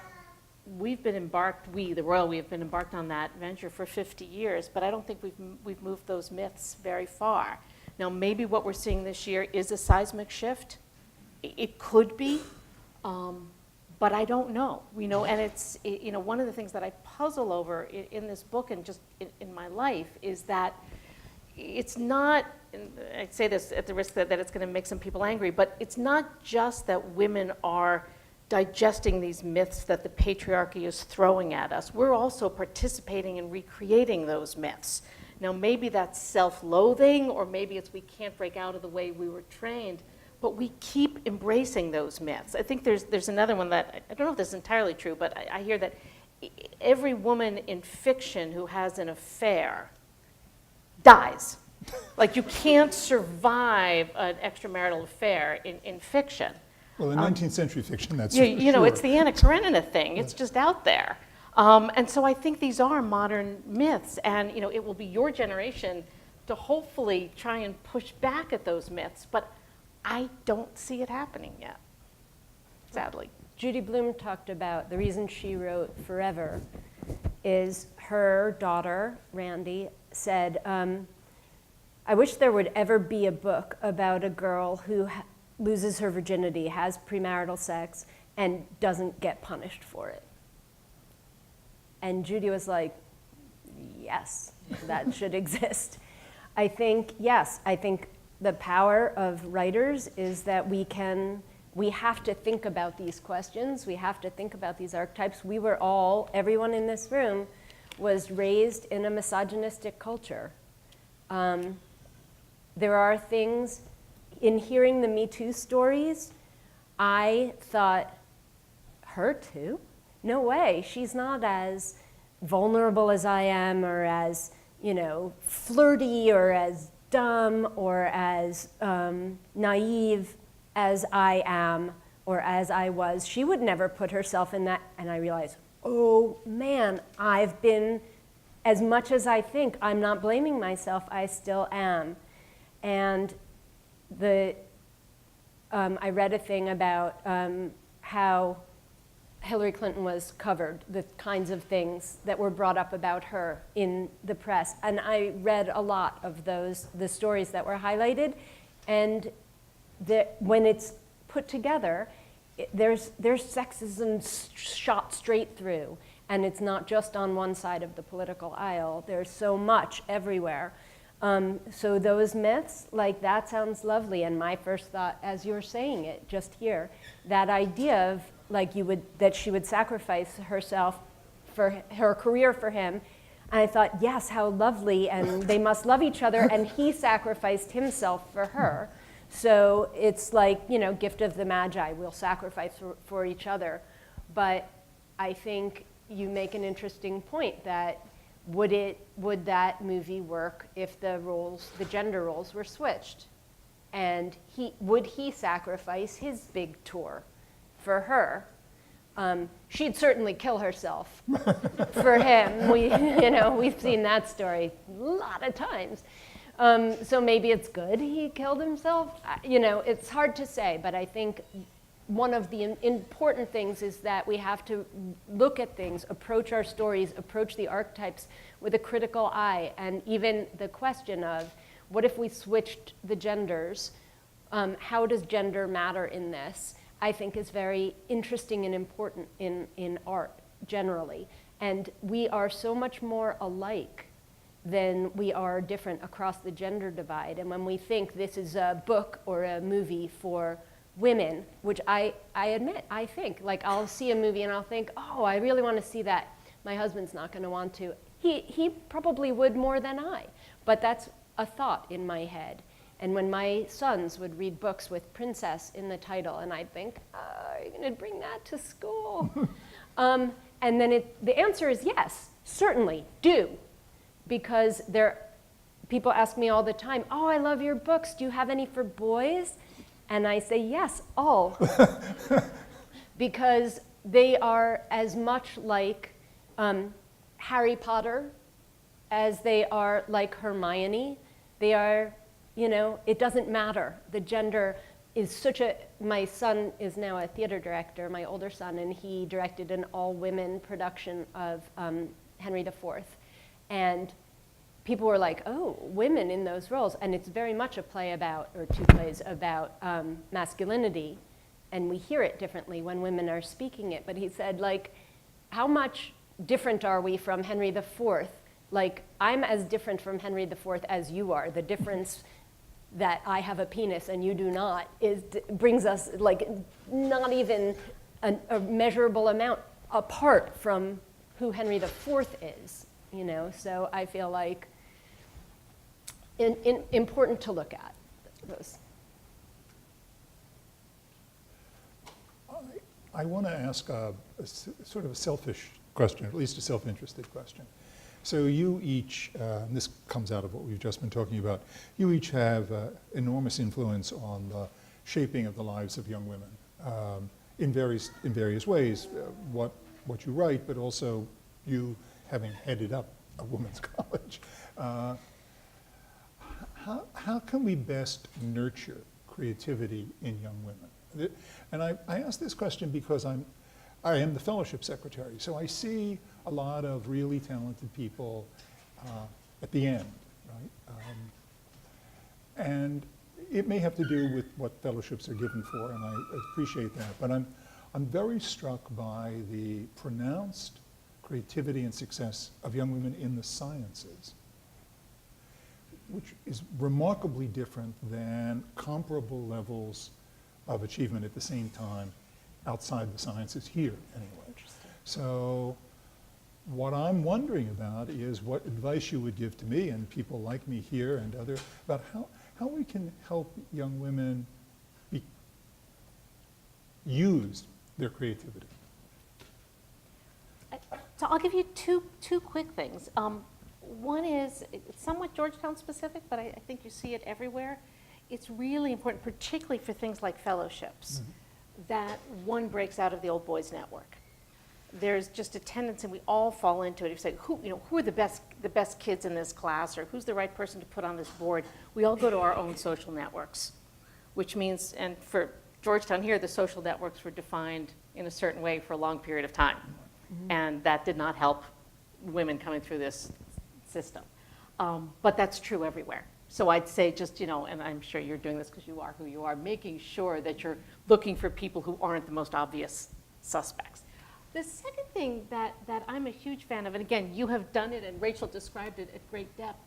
we've been embarked, the Royal, we have been embarked on that venture for 50 years, but I don't think we've moved those myths very far. Now, maybe what we're seeing this year is a seismic shift. It could be. But I don't know, and it's, one of the things that I puzzle over in this book and just in my life is that it's not, and I say this at the risk that it's going to make some people angry, but it's not just that women are digesting these myths that the patriarchy is throwing at us. We're also participating in recreating those myths. Now, maybe that's self-loathing, or maybe it's we can't break out of the way we were trained, but we keep embracing those myths. I think there's another one that, I don't know if this is entirely true, but I hear that every woman in fiction who has an affair dies. Like, you can't survive an extramarital affair in fiction. Well, in 19th century fiction, that's You know, sure. it's the Anna Karenina thing. It's just out there. And so I think these are modern myths, and it will be your generation to hopefully try and push back at those myths, but I don't see it happening yet, sadly. Judy Blume talked about the reason she wrote Forever is her daughter, Randy, said, I wish there would ever be a book about a girl who loses her virginity, has premarital sex, and doesn't get punished for it. And Judy was like, yes, that should exist. I think, yes, I think the power of writers is that we have to think about these questions. We have to think about these archetypes. Everyone in this room was raised in a misogynistic culture. There are things, in hearing the Me Too stories, I thought, her too? No way, she's not as vulnerable as I am, or as, flirty, or as dumb or as naive as I am or as I was. She would never put herself in that. And I realized, oh man, I've been, as much as I think, I'm not blaming myself, I still am. And I read a thing about how Hillary Clinton was covered, the kinds of things that were brought up about her in the press. And I read a lot of the stories that were highlighted. And when it's put together, there's sexism shot straight through. And it's not just on one side of the political aisle. There's so much everywhere. So those myths, like that sounds lovely. And my first thought, as you're saying it just here, that idea of like that she would sacrifice herself for her career for him. And I thought, yes, how lovely, and they must love each other, and he sacrificed himself for her. So it's like, you know, gift of the Magi, we'll sacrifice for each other. But I think you make an interesting point that would that movie work if the gender roles were switched? And would he sacrifice his big tour for her? She'd certainly kill herself for him. We've seen that story a lot of times. So maybe it's good he killed himself. It's hard to say, but I think one of the important things is that we have to look at things, approach our stories, approach the archetypes with a critical eye. And even the question of, what if we switched the genders? How does gender matter in this? I think is very interesting and important in art generally. And we are so much more alike than we are different across the gender divide. And when we think this is a book or a movie for women, which I admit, I think, like I'll see a movie and I'll think, oh, I really want to see that. My husband's not going to want to. He probably would more than I, but that's a thought in my head. And when my sons would read books with princess in the title, and I'd think, are you going to bring that to school? And then the answer is yes, certainly, do. Because people ask me all the time, oh, I love your books. Do you have any for boys? And I say, yes, all. Because they are as much like Harry Potter as they are like Hermione. They are, it doesn't matter. The gender is my son is now a theater director, my older son, and he directed an all-women production of Henry IV. And people were like, oh, women in those roles. And it's very much a play about, or two plays about masculinity. And we hear it differently when women are speaking it. But he said, like, how much different are we from Henry IV? Like, I'm as different from Henry IV as you are. The difference that I have a penis and you do not brings us, like, not even a measurable amount apart from who Henry IV is, So I feel like important to look at those. I want to ask sort of a selfish question, at least a self-interested question. So you each, and this comes out of what we've just been talking about, you each have enormous influence on the shaping of the lives of young women in various ways. What you write, but also you having headed up a women's college. How can we best nurture creativity in young women? And I ask this question because I am the fellowship secretary, so I see a lot of really talented people at the end, right? And it may have to do with what fellowships are given for, and I appreciate that, but I'm very struck by the pronounced creativity and success of young women in the sciences, which is remarkably different than comparable levels of achievement at the same time outside the sciences here, anyway. So what I'm wondering about is what advice you would give to me and people like me here and other, about how we can help young women use their creativity. So I'll give you two quick things. One is, it's somewhat Georgetown specific, but I think you see it everywhere. It's really important, particularly for things like fellowships, that one breaks out of the old boys network. There's just a tendency, we all fall into it. If you say, who are the best kids in this class, or who's the right person to put on this board? We all go to our own social networks, which means, and for Georgetown here, the social networks were defined in a certain way for a long period of time. And that did not help women coming through this system. But that's true everywhere. So I'd say just, and I'm sure you're doing this because you are who you are, making sure that you're looking for people who aren't the most obvious suspects. The second thing that I'm a huge fan of, and again, you have done it and Rachel described it at great depth,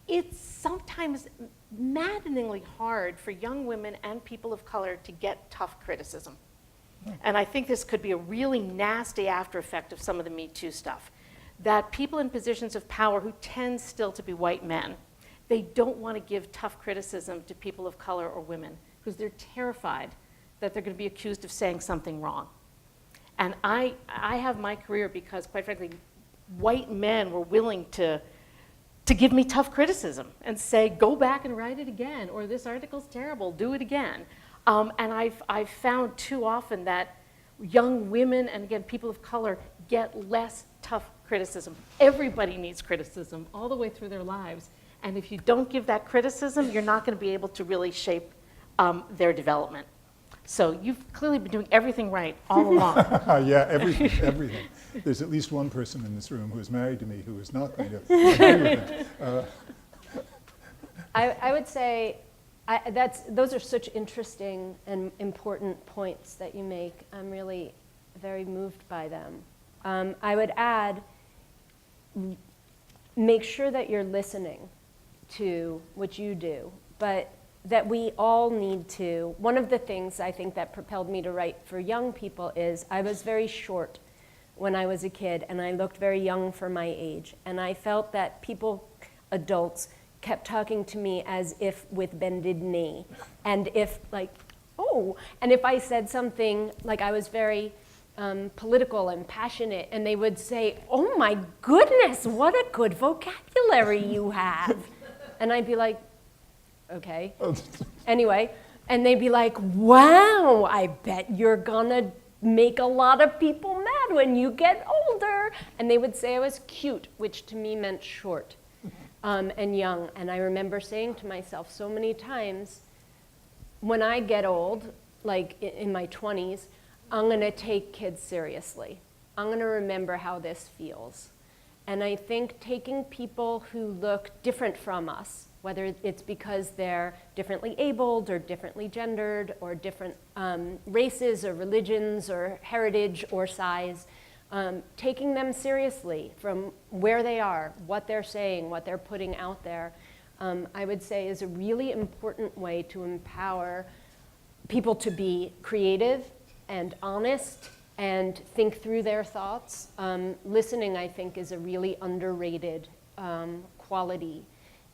it's sometimes maddeningly hard for young women and people of color to get tough criticism. And I think this could be a really nasty after effect of some of the Me Too stuff. That people in positions of power who tend still to be white men, they don't want to give tough criticism to people of color or women because they're terrified that they're going to be accused of saying something wrong. And I have my career because, quite frankly, white men were willing to give me tough criticism and say, go back and write it again, or this article's terrible, do it again. And I've found too often that young women, and again, people of color, get less tough criticism. Everybody needs criticism all the way through their lives. And if you don't give that criticism, you're not going to be able to really shape their development. So you've clearly been doing everything right all along. Yeah, everything. There's at least one person in this room who is married to me who is not going to agree with me. I would say those are such interesting and important points that you make. I'm really very moved by them. I would add, make sure that you're listening to what you do, but that we all need to. One of the things I think that propelled me to write for young people is I was very short when I was a kid, and I looked very young for my age. And I felt that people, adults, kept talking to me as if with bended knee. And if and if I said something, like I was very political and passionate, and they would say, oh my goodness, what a good vocabulary you have. And I'd be like, okay. Anyway, and they'd be like, wow, I bet you're gonna make a lot of people mad when you get older. And they would say I was cute, which to me meant short and young. And I remember saying to myself so many times, when I get old, like in my 20s, I'm gonna take kids seriously. I'm gonna remember how this feels. And I think taking people who look different from us, whether it's because they're differently abled or differently gendered or different races or religions or heritage or size, taking them seriously from where they are, what they're saying, what they're putting out there, I would say is a really important way to empower people to be creative and honest and think through their thoughts. Listening, I think, is a really underrated quality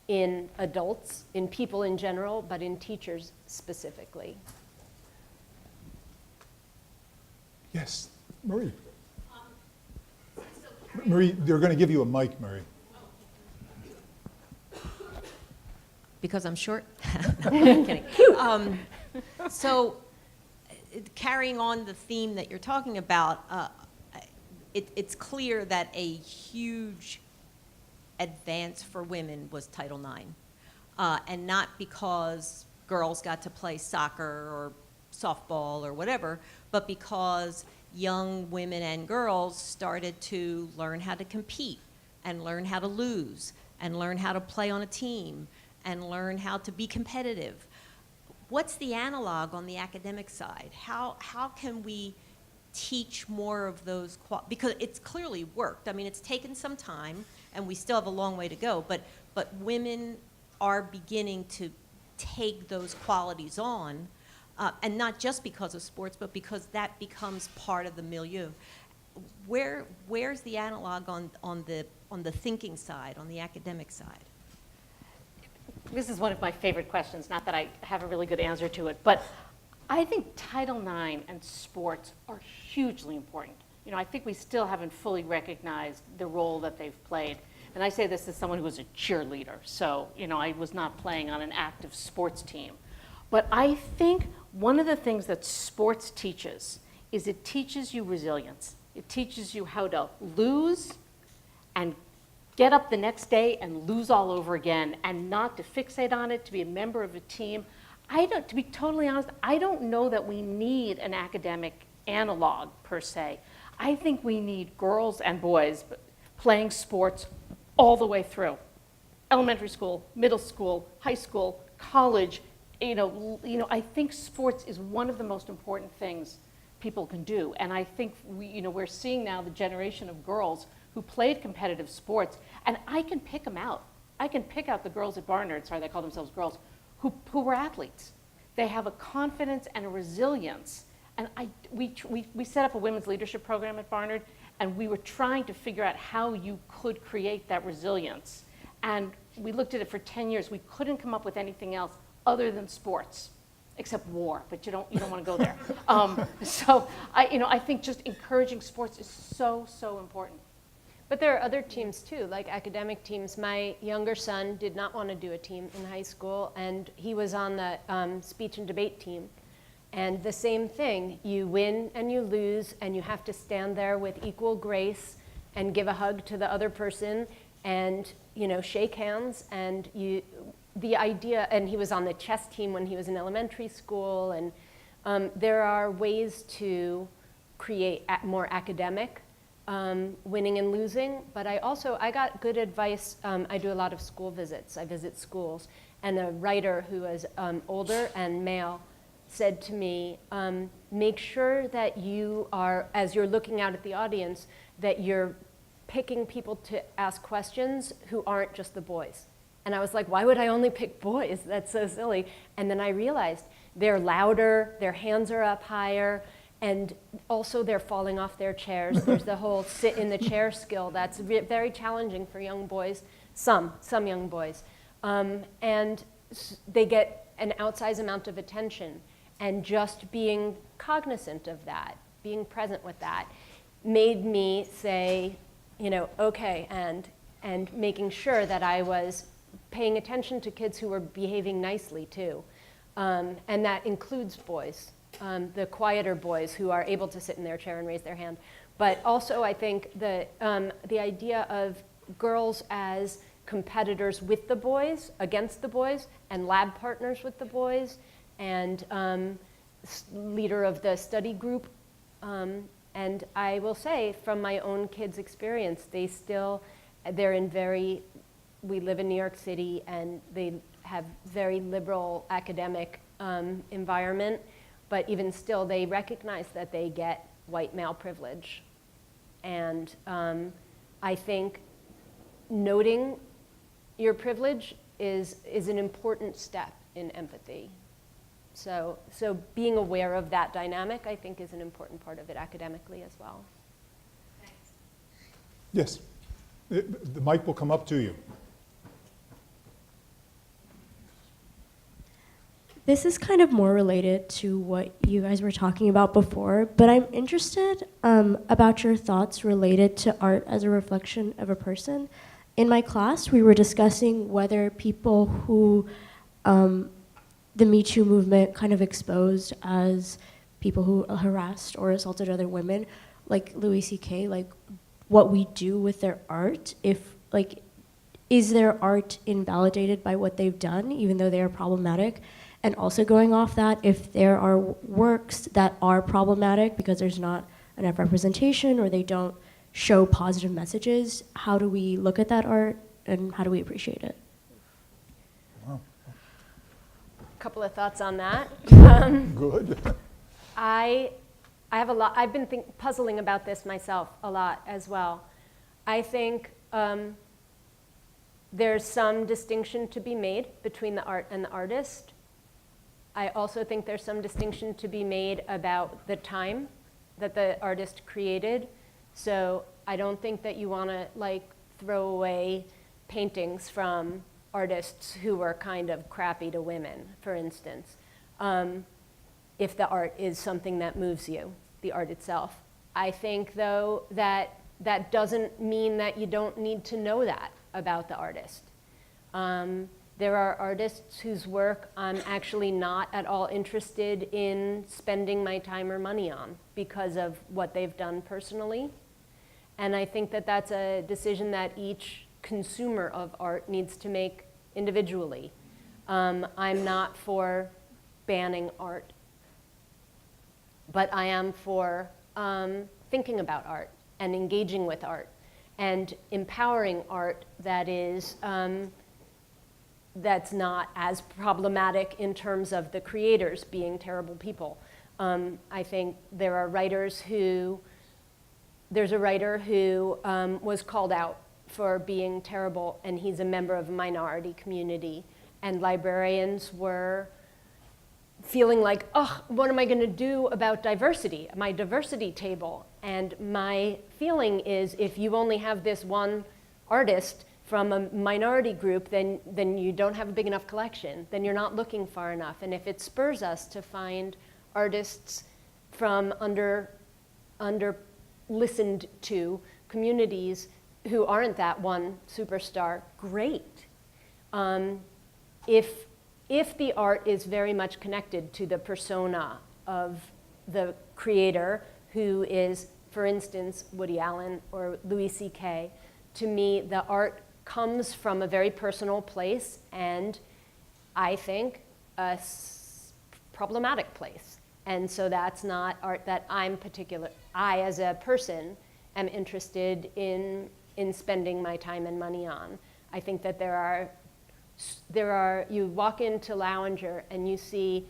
in adults, in people in general, but in teachers specifically. Yes, Marie. Marie, they're going to give you a mic, Marie. Because I'm short? I'm kidding. So, carrying on the theme that you're talking about, it's clear that a huge advance for women was Title IX. And not because girls got to play soccer or softball or whatever, but because young women and girls started to learn how to compete and learn how to lose and learn how to play on a team and learn how to be competitive. What's the analog on the academic side? How can we teach more of those, because it's clearly worked. I mean, it's taken some time, and we still have a long way to go, but women are beginning to take those qualities on, and not just because of sports, but because that becomes part of the milieu. Where's the analog on the thinking side, on the academic side? This is one of my favorite questions, not that I have a really good answer to it, but I think Title IX and sports are hugely important. You know, I think we still haven't fully recognized the role that they've played. And I say this as someone who was a cheerleader, so, you know, I was not playing on an active sports team. But I think one of the things that sports teaches is it teaches you resilience. It teaches you how to lose and get up the next day and lose all over again, and not to fixate on it, to be a member of a team. To be totally honest, I don't know that we need an academic analog per se. I think we need girls and boys playing sports all the way through. Elementary school, middle school, high school, college. I think sports is one of the most important things people can do. And I think we're seeing now the generation of girls who played competitive sports, and I can pick them out. I can pick out the girls at Barnard, they call themselves girls, who were athletes. They have a confidence and a resilience. And we set up a women's leadership program at Barnard, and we were trying to figure out how you could create that resilience. And we looked at it for 10 years. We couldn't come up with anything else other than sports, except war, but you don't want to go there. So I think just encouraging sports is so, so important. But there are other teams too, like academic teams. My younger son did not want to do a team in high school, and he was on the speech and debate team. And the same thing, you win and you lose, and you have to stand there with equal grace and give a hug to the other person and shake hands. And the idea, and he was on the chess team when he was in elementary school, and there are ways to create more academic winning and losing, but I got good advice. I do a lot of school visits. I visit schools, and a writer who is older and male said to me, make sure that you are, as you're looking out at the audience, that you're picking people to ask questions who aren't just the boys. And I was like, why would I only pick boys? That's so silly. And then I realized they're louder, their hands are up higher, and also they're falling off their chairs. There's the whole sit in the chair skill that's very challenging for young boys, some young boys. And they get an outsized amount of attention. And just being cognizant of that, being present with that, made me say, okay, and making sure that I was paying attention to kids who were behaving nicely too. And that includes boys. The quieter boys who are able to sit in their chair and raise their hand. But also I think the idea of girls as competitors with the boys, against the boys, and lab partners with the boys, and leader of the study group. And I will say from my own kids' experience, we live in New York City, and they have very liberal academic environment. But even still, they recognize that they get white male privilege. And I think noting your privilege is an important step in empathy. So being aware of that dynamic, I think, is an important part of it academically as well. Thanks. Yes. The mic will come up to you. This is kind of more related to what you guys were talking about before, but I'm interested about your thoughts related to art as a reflection of a person. In my class, we were discussing whether people who the Me Too movement kind of exposed as people who harassed or assaulted other women, like Louis C.K., like what we do with their art, is their art invalidated by what they've done, even though they are problematic? And also going off that, if there are works that are problematic because there's not enough representation or they don't show positive messages, how do we look at that art and how do we appreciate it? Wow. A couple of thoughts on that. Good. I have a lot. I've been puzzling about this myself a lot as well. I think there's some distinction to be made between the art and the artist. I also think there's some distinction to be made about the time that the artist created. So I don't think that you want to throw away paintings from artists who were kind of crappy to women, for instance, if the art is something that moves you, the art itself. I think, though, that doesn't mean that you don't need to know that. about the artist. There are artists whose work I'm actually not at all interested in spending my time or money on because of what they've done personally. And I think that that's a decision that each consumer of art needs to make individually. I'm not for banning art, but I am for thinking about art and engaging with art and empowering art that is that's not as problematic in terms of the creators being terrible people. I think there are writers who, there's a writer who was called out for being terrible, and he's a member of a minority community, and librarians were feeling like, oh, what am I going to do about diversity, my diversity table? And my feeling is if you only have this one artist from a minority group, then you don't have a big enough collection. Then you're not looking far enough. And if it spurs us to find artists from under listened to communities who aren't that one superstar, great. If the art is very much connected to the persona of the creator, who is, for instance, Woody Allen or Louis C.K., to me, the art comes from a very personal place, and I think a problematic place. And so that's not art that I, as a person, am interested in spending my time and money on. I think that there are, you walk into Lounger and you see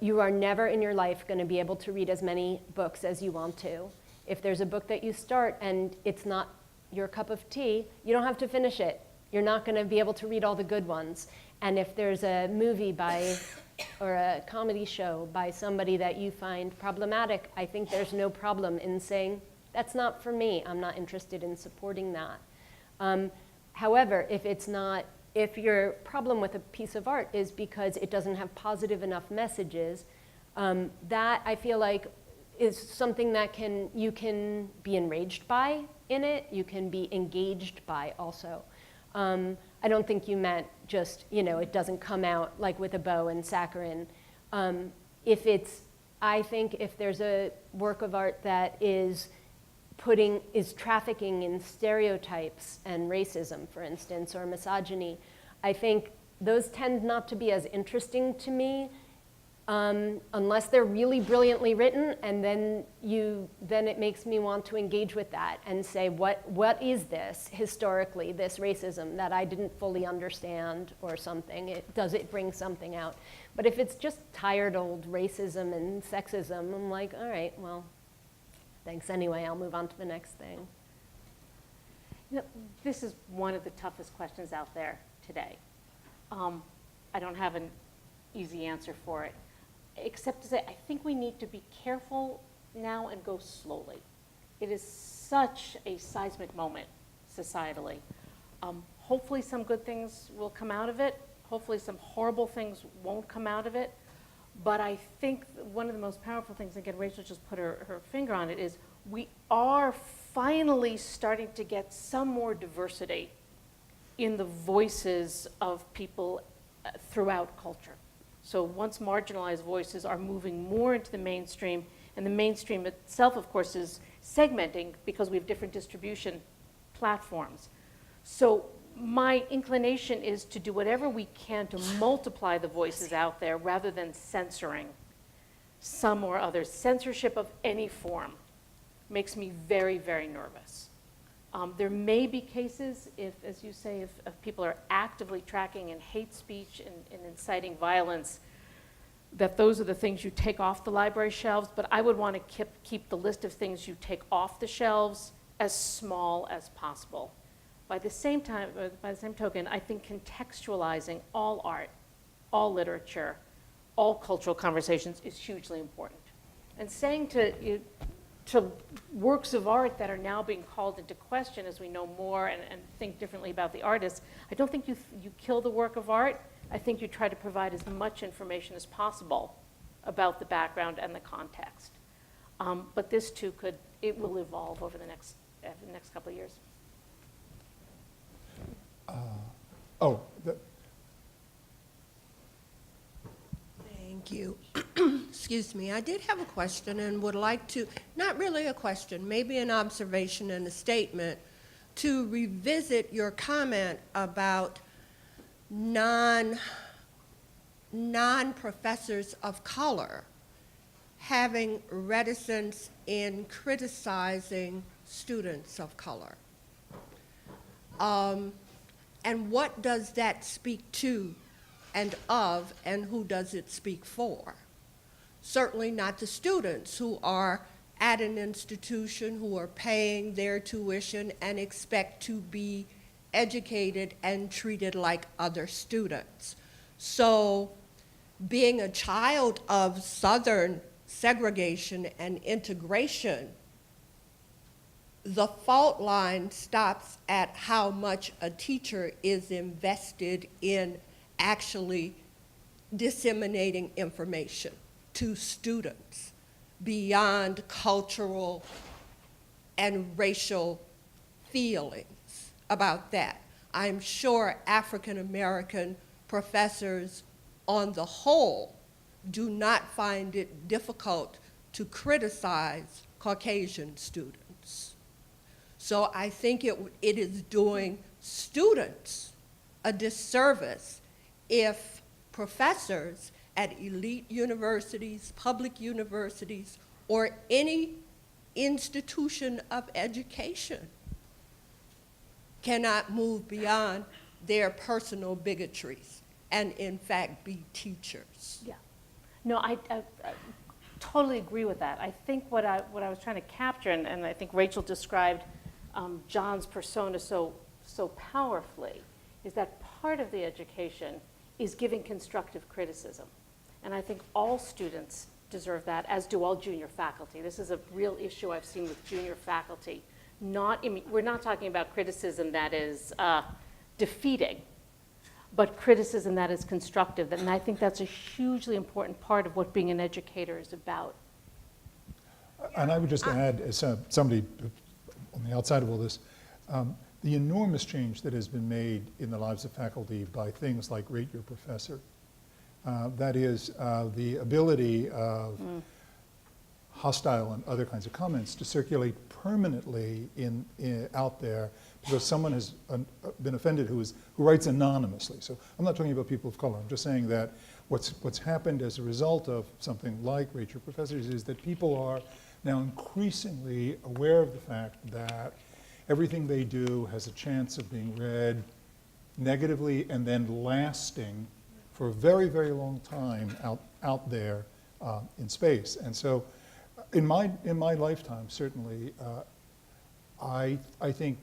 you are never in your life going to be able to read as many books as you want to. If there's a book that you start and it's not your cup of tea, you don't have to finish it. You're not going to be able to read all the good ones. And if there's a movie or a comedy show by somebody that you find problematic, I think there's no problem in saying, that's not for me. I'm not interested in supporting that. However, if your problem with a piece of art is because it doesn't have positive enough messages, that I feel like is something that you can be enraged by in it, you can be engaged by also. I don't think you meant just, it doesn't come out like with a bow and saccharin. I think if there's a work of art that is trafficking in stereotypes and racism, for instance, or misogyny, I think those tend not to be as interesting to me unless they're really brilliantly written, and then it makes me want to engage with that and say, what is this historically, this racism that I didn't fully understand or something? Does it bring something out? But if it's just tired old racism and sexism, I'm like, all right, well, thanks anyway, I'll move on to the next thing. This is one of the toughest questions out there today. I don't have an easy answer for it, except to say I think we need to be careful now and go slowly. It is such a seismic moment societally. Hopefully some good things will come out of it. Hopefully some horrible things won't come out of it. But I think one of the most powerful things, again, Rachel just put her finger on it, is we are finally starting to get some more diversity in the voices of people throughout culture. So once marginalized voices are moving more into the mainstream, and the mainstream itself, of course, is segmenting because we have different distribution platforms. So my inclination is to do whatever we can to multiply the voices out there rather than censoring some or others. Censorship of any form makes me very, very nervous. There may be cases, as you say, if people are actively tracking in hate speech and inciting violence, that those are the things you take off the library shelves, but I would want to keep the list of things you take off the shelves as small as possible. By the same token, I think contextualizing all art, all literature, all cultural conversations is hugely important. And saying to works of art that are now being called into question as we know more and think differently about the artists, I don't think you kill the work of art. I think you try to provide as much information as possible about the background and the context. But this too it will evolve over the next couple of years. Oh, Thank you. Excuse me. I did have a question and would like to, not really a question, maybe an observation and a statement, to revisit your comment about non-professors of color having reticence in criticizing students of color. And what does that speak to and of, and who does it speak for? Certainly not the students who are at an institution, who are paying their tuition and expect to be educated and treated like other students. So being a child of Southern segregation and integration, the fault line stops at how much a teacher is invested in actually disseminating information to students beyond cultural and racial feelings about that. I'm sure African American professors on the whole do not find it difficult to criticize Caucasian students. So I think it is doing students a disservice if professors at elite universities, public universities, or any institution of education cannot move beyond their personal bigotries and in fact be teachers. Yeah. No, I totally agree with that. I think what I was trying to capture, and I think Rachel described John's persona so powerfully, is that part of the education is giving constructive criticism. And I think all students deserve that, as do all junior faculty. This is a real issue I've seen with junior faculty. We're not talking about criticism that is defeating, but criticism that is constructive. And I think that's a hugely important part of what being an educator is about. and I would just add, as somebody on the outside of all this, the enormous change that has been made in the lives of faculty by things like Rate Your Professor. That is the ability of hostile and other kinds of comments to circulate permanently out there because someone has been offended who writes anonymously. So I'm not talking about people of color. I'm just saying that what's happened as a result of something like Rate Your Professors is that people are now increasingly aware of the fact that everything they do has a chance of being read negatively and then lasting for a very, very long time out there in space. And so in my lifetime, certainly, I think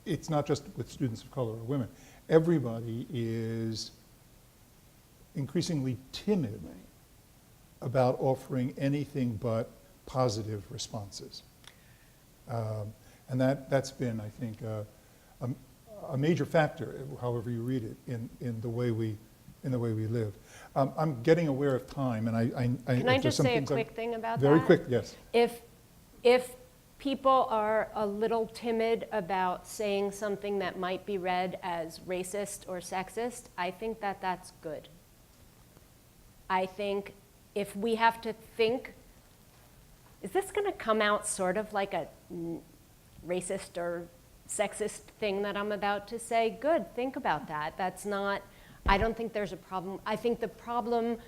it's not just with students of color or women. Everybody is increasingly timid about offering anything but positive responses. And that's been, I think, a major factor, however you read it, in the way we live. I'm getting aware of time, and Can I just say a quick thing about that? Very quick, yes. If people are a little timid about saying something that might be read as racist or sexist, I think that that's good. I think if we have to think, is this going to come out sort of like a racist or sexist thing that I'm about to say? Good, think about that. That's not, I don't think there's a problem. I think the problem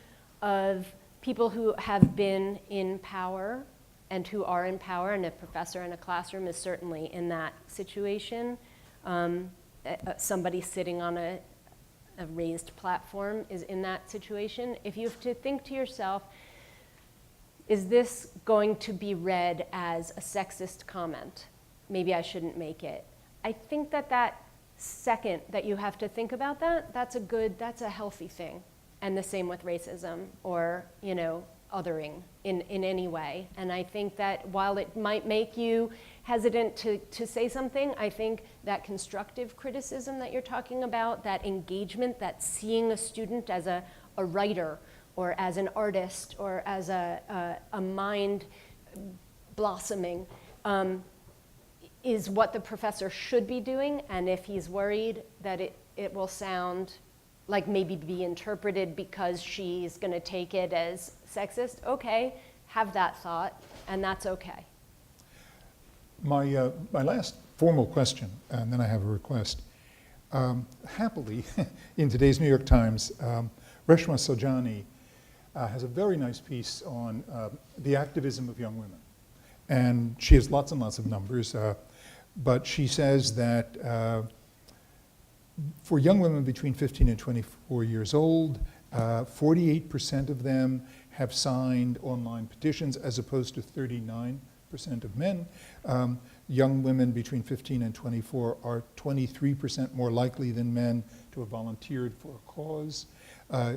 of people who have been in power and who are in power, and a professor in a classroom is certainly in that situation. Somebody sitting on a raised platform is in that situation. If you have to think to yourself, is this going to be read as a sexist comment? Maybe I shouldn't make it. I think that second that you have to think about that's a healthy thing. And the same with racism or, othering in any way. And I think that while it might make you hesitant to say something, I think that constructive criticism that you're talking about, that engagement, that seeing a student as a writer or as an artist or as a mind blossoming, is what the professor should be doing, and if he's worried that it will sound like maybe be interpreted because she's going to take it as sexist, okay, have that thought, and that's okay. My last formal question, and then I have a request. Happily, in today's New York Times, Reshma Saujani has a very nice piece on the activism of young women. And she has lots and lots of numbers, but she says that for young women between 15 and 24 years old, 48% of them have signed online petitions as opposed to 39% of men. Young women between 15 and 24 are 23% more likely than men to have volunteered for a cause.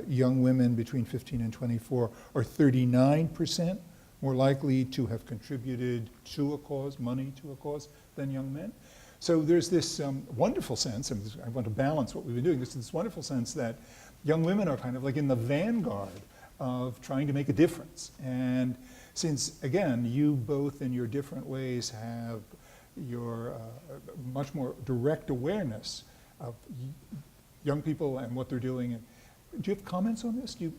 Young women between 15 and 24 are 39% more likely to have contributed to a cause, money to a cause, than young men. So there's this wonderful sense, and I want to balance what we've been doing, this wonderful sense that young women are kind of like in the vanguard of trying to make a difference. And since, again, you both in your different ways have your much more direct awareness of young people and what they're doing, do you have comments on this? Do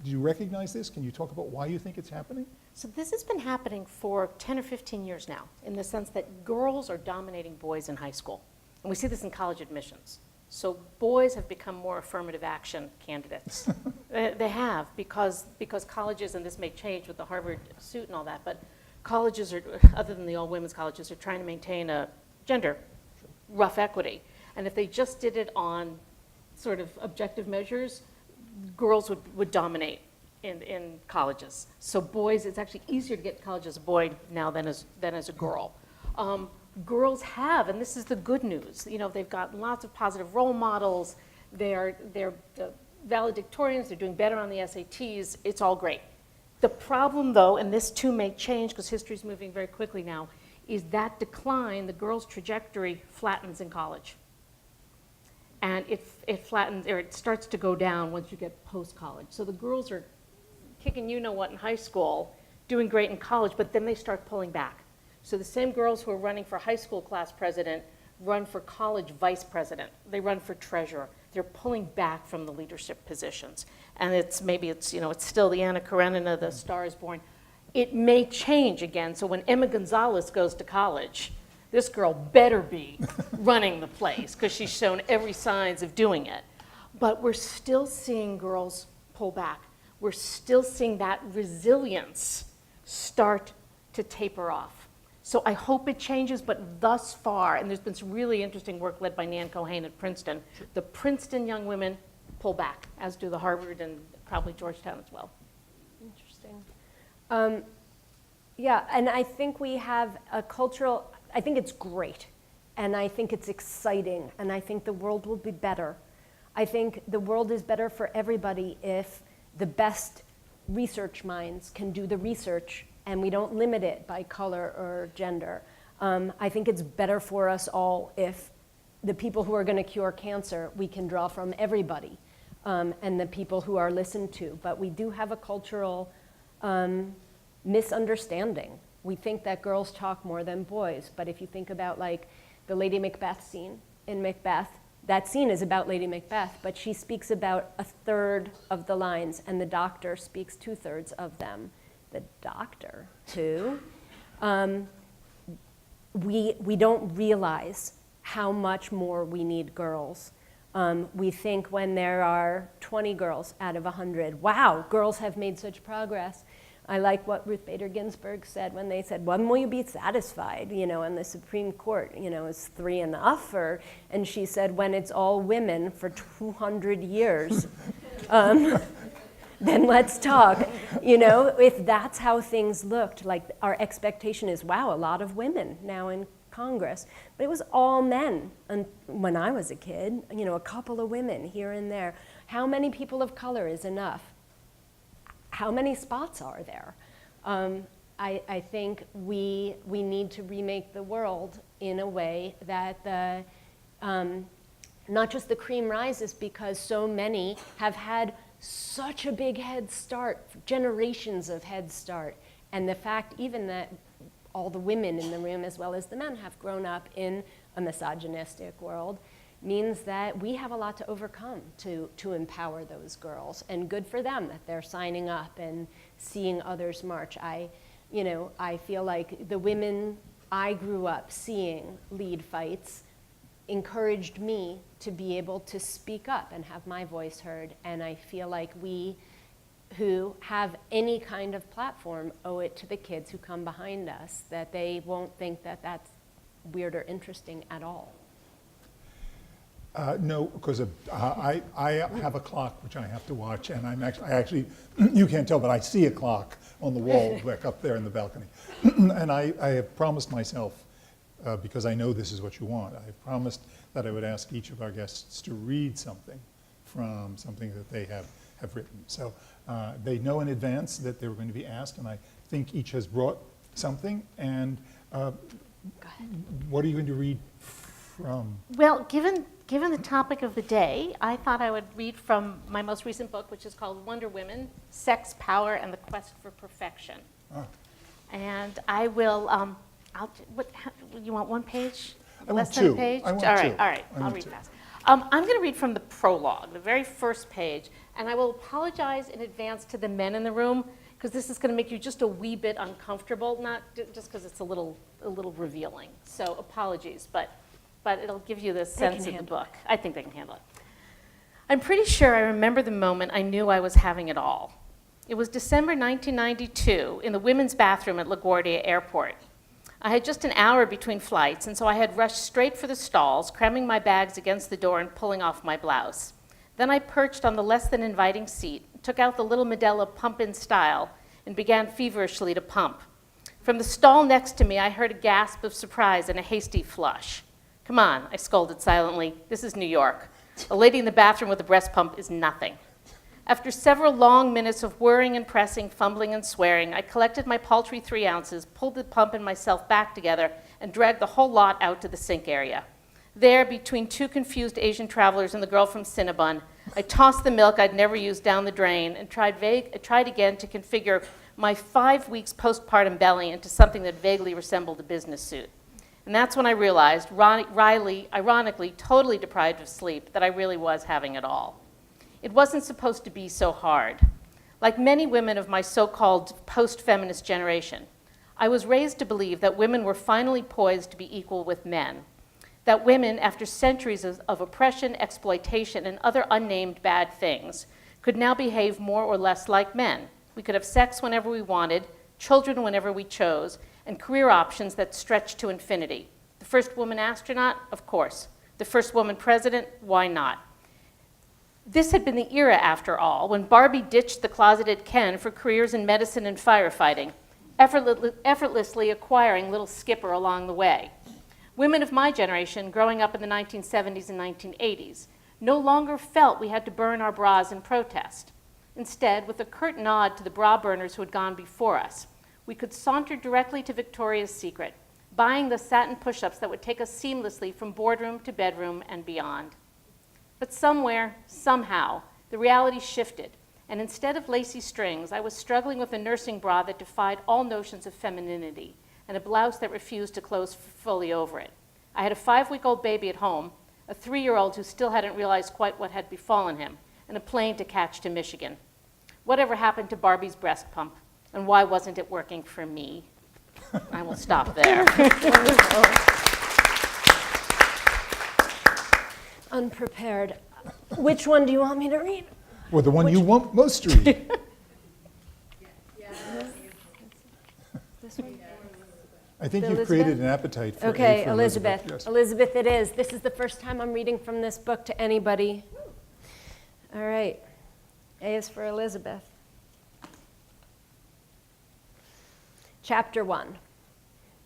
you recognize this? Can you talk about why you think it's happening? So this has been happening for 10 or 15 years now, in the sense that girls are dominating boys in high school. And we see this in college admissions. So boys have become more affirmative action candidates. They have, because colleges, and this may change with the Harvard suit and all that, but colleges, are, other than the all-women's colleges, are trying to maintain a gender rough equity. And if they just did it on sort of objective measures, girls would dominate in colleges. So boys, it's actually easier to get to college as a boy now than as a girl. Girls have, and this is the good news, you know, they've got lots of positive role models, they're the valedictorians, they're doing better on the SATs, it's all great. The problem though, and this too may change because history's moving very quickly now, is that decline, the girls' trajectory flattens in college. And it flattens, or it starts to go down once you get post-college. So the girls are kicking you-know-what in high school, doing great in college, but then they start pulling back. So the same girls who are running for high school class president run for college vice president. They run for treasurer. They're pulling back from the leadership positions. And maybe it's still the Anna Karenina, the Star is Born. It may change again. So when Emma Gonzalez goes to college, this girl better be running the place because she's shown every signs of doing it. But we're still seeing girls pull back. We're still seeing that resilience start to taper off. So I hope it changes, but thus far, and there's been some really interesting work led by Nan Cohen at Princeton, the Princeton young women pull back, as do the Harvard and probably Georgetown as well. Interesting. Yeah, and I think we have a cultural, I think it's great, and I think it's exciting, and I think the world will be better. I think the world is better for everybody if the best research minds can do the research and we don't limit it by color or gender. I think it's better for us all if the people who are going to cure cancer, we can draw from everybody, and the people who are listened to. But we do have a cultural misunderstanding. We think that girls talk more than boys, but if you think about like the Lady Macbeth scene in Macbeth, that scene is about Lady Macbeth, but she speaks about a third of the lines, and the doctor speaks 2/3 of them. The doctor, too. We don't realize how much more we need girls. We think when there are 20 girls out of 100, wow, girls have made such progress. I like what Ruth Bader Ginsburg said when they said, when will you be satisfied, in the Supreme Court, is 3 enough? And she said, when it's all women for 200 years. Then let's talk. If that's how things looked, like our expectation is, wow, a lot of women now in Congress. But it was all men. And when I was a kid, a couple of women here and there. How many people of color is enough? How many spots are there? I think we need to remake the world in a way that not just the cream rises, because so many have had such a big head start, generations of head start. And the fact even that all the women in the room as well as the men have grown up in a misogynistic world means that we have a lot to overcome to empower those girls. And good for them that they're signing up and seeing others march. I feel like the women I grew up seeing lead fights encouraged me to be able to speak up and have my voice heard. And I feel like we who have any kind of platform owe it to the kids who come behind us, that they won't think that that's weird or interesting at all. No, because I have a clock which I have to watch, and I actually, you can't tell, but I see a clock on the wall back up there in the balcony. And I have promised myself, because I know this is what you want, I have promised that I would ask each of our guests to read something from something that they have written. So they know in advance that they were going to be asked, and I think each has brought something. And what are you going to read from? Well, given the topic of the day, I thought I would read from my most recent book, which is called Wonder Women, Sex, Power, and the Quest for Perfection. Ah. And I will, you want one page? I want Less than a two. page? I want all two. right, all right, I I'll want read two. fast. I'm going to read from the prologue, the very first page, and I will apologize in advance to the men in the room, because this is going to make you just a wee bit uncomfortable, not just because it's a little revealing. So apologies, but it'll give you the sense of the book. I think they can handle it. I'm pretty sure I remember the moment I knew I was having it all. It was December 1992 in the women's bathroom at LaGuardia Airport. I had just an hour between flights, and so I had rushed straight for the stalls, cramming my bags against the door and pulling off my blouse. Then I perched on the less than inviting seat, took out the little Medela pump-in style, and began feverishly to pump. From the stall next to me, I heard a gasp of surprise and a hasty flush. "Come on," I scolded silently. "This is New York. A lady in the bathroom with a breast pump is nothing." After several long minutes of whirring and pressing, fumbling and swearing, I collected my paltry 3 ounces, pulled the pump and myself back together, and dragged the whole lot out to the sink area. There, between 2 confused Asian travelers and the girl from Cinnabon, I tossed the milk I'd never used down the drain and tried again to configure my 5 weeks postpartum belly into something that vaguely resembled a business suit. And that's when I realized, ironically, totally deprived of sleep, that I really was having it all. It wasn't supposed to be so hard. Like many women of my so-called post-feminist generation, I was raised to believe that women were finally poised to be equal with men, that women, after centuries of oppression, exploitation, and other unnamed bad things, could now behave more or less like men. We could have sex whenever we wanted, children whenever we chose, and career options that stretched to infinity. The first woman astronaut? Of course. The first woman president? Why not? This had been the era, after all, when Barbie ditched the closeted Ken for careers in medicine and firefighting, effortlessly acquiring little Skipper along the way. Women of my generation, growing up in the 1970s and 1980s, no longer felt we had to burn our bras in protest. Instead, with a curt nod to the bra burners who had gone before us, we could saunter directly to Victoria's Secret, buying the satin push-ups that would take us seamlessly from boardroom to bedroom and beyond. But somewhere, somehow, the reality shifted, and instead of lacy strings, I was struggling with a nursing bra that defied all notions of femininity, and a blouse that refused to close fully over it. I had a 5-week-old baby at home, a 3-year-old who still hadn't realized quite what had befallen him, and a plane to catch to Michigan. Whatever happened to Barbie's breast pump, and why wasn't it working for me? I will stop there. Unprepared. Which one do you want me to read? Well, the one you want most to read. This one? I think you've Elizabeth? created an appetite for Okay, for Elizabeth. Yes. Elizabeth it is. This is the first time I'm reading from this book to anybody. All right. A is for Elizabeth. Chapter 1.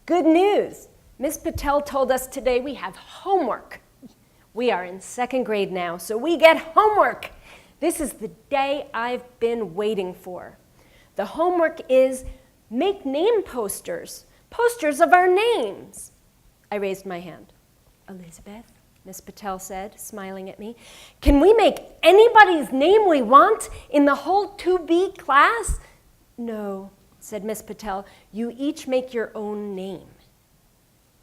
Good news. Miss Patel told us today we have homework. We are in 2nd grade now, so we get homework. This is the day I've been waiting for. The homework is make name posters of our names. I raised my hand. Elizabeth, Miss Patel said, smiling at me, can we make anybody's name we want in the whole 2B class? No, said Miss Patel. You each make your own name.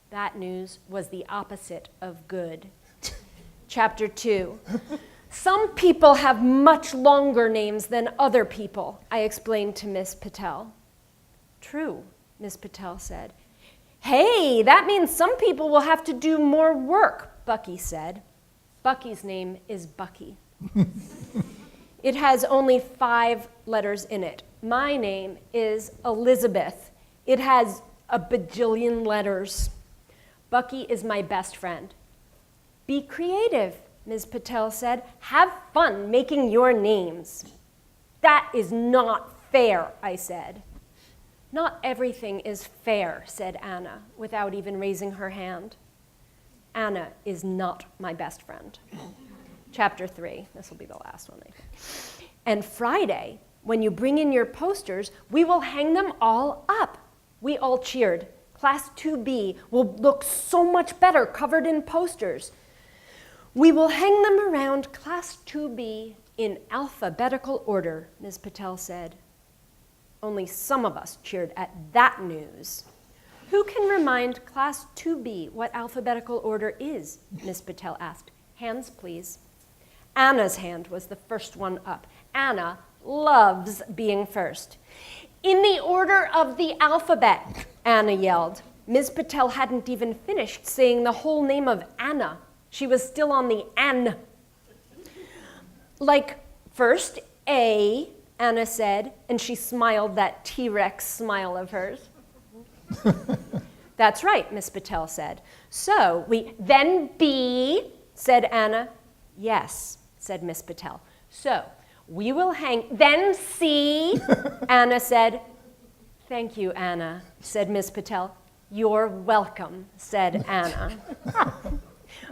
That news was the opposite of good. Chapter 2. Some people have much longer names than other people, I explained to Miss Patel. True, Miss Patel said. Hey, that means some people will have to do more work, Bucky said. Bucky's name is Bucky. It has only 5 letters in it. My name is Elizabeth. It has a bajillion letters. Bucky is my best friend. Be creative, Ms. Patel said. Have fun making your names. That is not fair, I said. Not everything is fair, said Anna, without even raising her hand. Anna is not my best friend. Chapter 3, this will be the last one, I think. And Friday, when you bring in your posters, we will hang them all up. We all cheered. Class 2B will look so much better covered in posters. We will hang them around Class 2B in alphabetical order, Ms. Patel said. Only some of us cheered at that news. Who can remind Class 2B what alphabetical order is? Ms. Patel asked. Hands, please. Anna's hand was the first one up. Anna loves being first. In the order of the alphabet, Anna yelled. Ms. Patel hadn't even finished saying the whole name of Anna. She was still on the N. Like, first A, Anna said, and she smiled that T-Rex smile of hers. That's right, Miss Patel said. So then B, said Anna. Yes, said Miss Patel. So we will hang, then C, Anna said. Thank you, Anna, said Miss Patel. You're welcome, said Anna.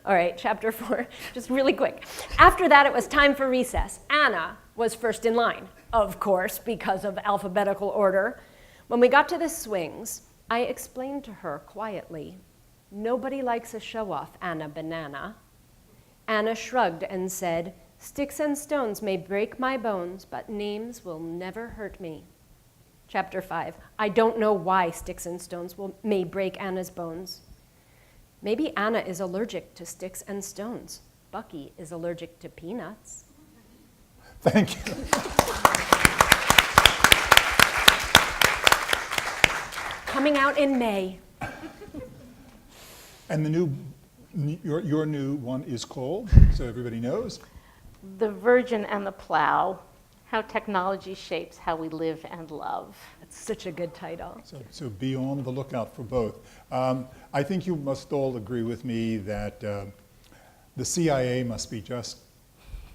All right, chapter 4, just really quick. After that, it was time for recess. Anna was first in line, of course, because of alphabetical order. When we got to the swings, I explained to her quietly, nobody likes a show-off, Anna Banana. Anna shrugged and said, sticks and stones may break my bones, but names will never hurt me. Chapter 5, I don't know why sticks and stones may break Anna's bones. Maybe Anna is allergic to sticks and stones. Bucky is allergic to peanuts. Thank you. Coming out in May. And your new one is called, so everybody knows. The Virgin and the Plow, How Technology Shapes How We Live and Love. That's such a good title. So be on the lookout for both. I think you must all agree with me that the CIA must be just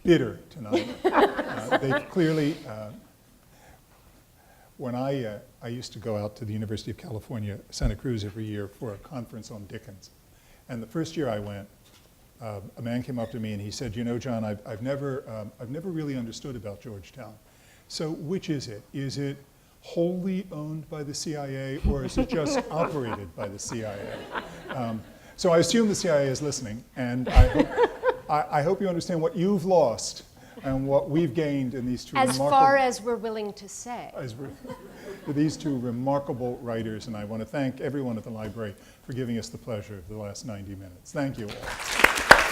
bitter tonight. They clearly, when I used to go out to the University of California, Santa Cruz every year for a conference on Dickens. And the first year I went, a man came up to me and he said, you know, John, I've never really understood about Georgetown. So which is it? Is it wholly owned by the CIA, or is it just operated by the CIA? So I assume the CIA is listening, and I hope you understand what you've lost and what we've gained in these two As far as we're willing to say. These two remarkable writers, and I want to thank everyone at the library for giving us the pleasure of the last 90 minutes. Thank you all.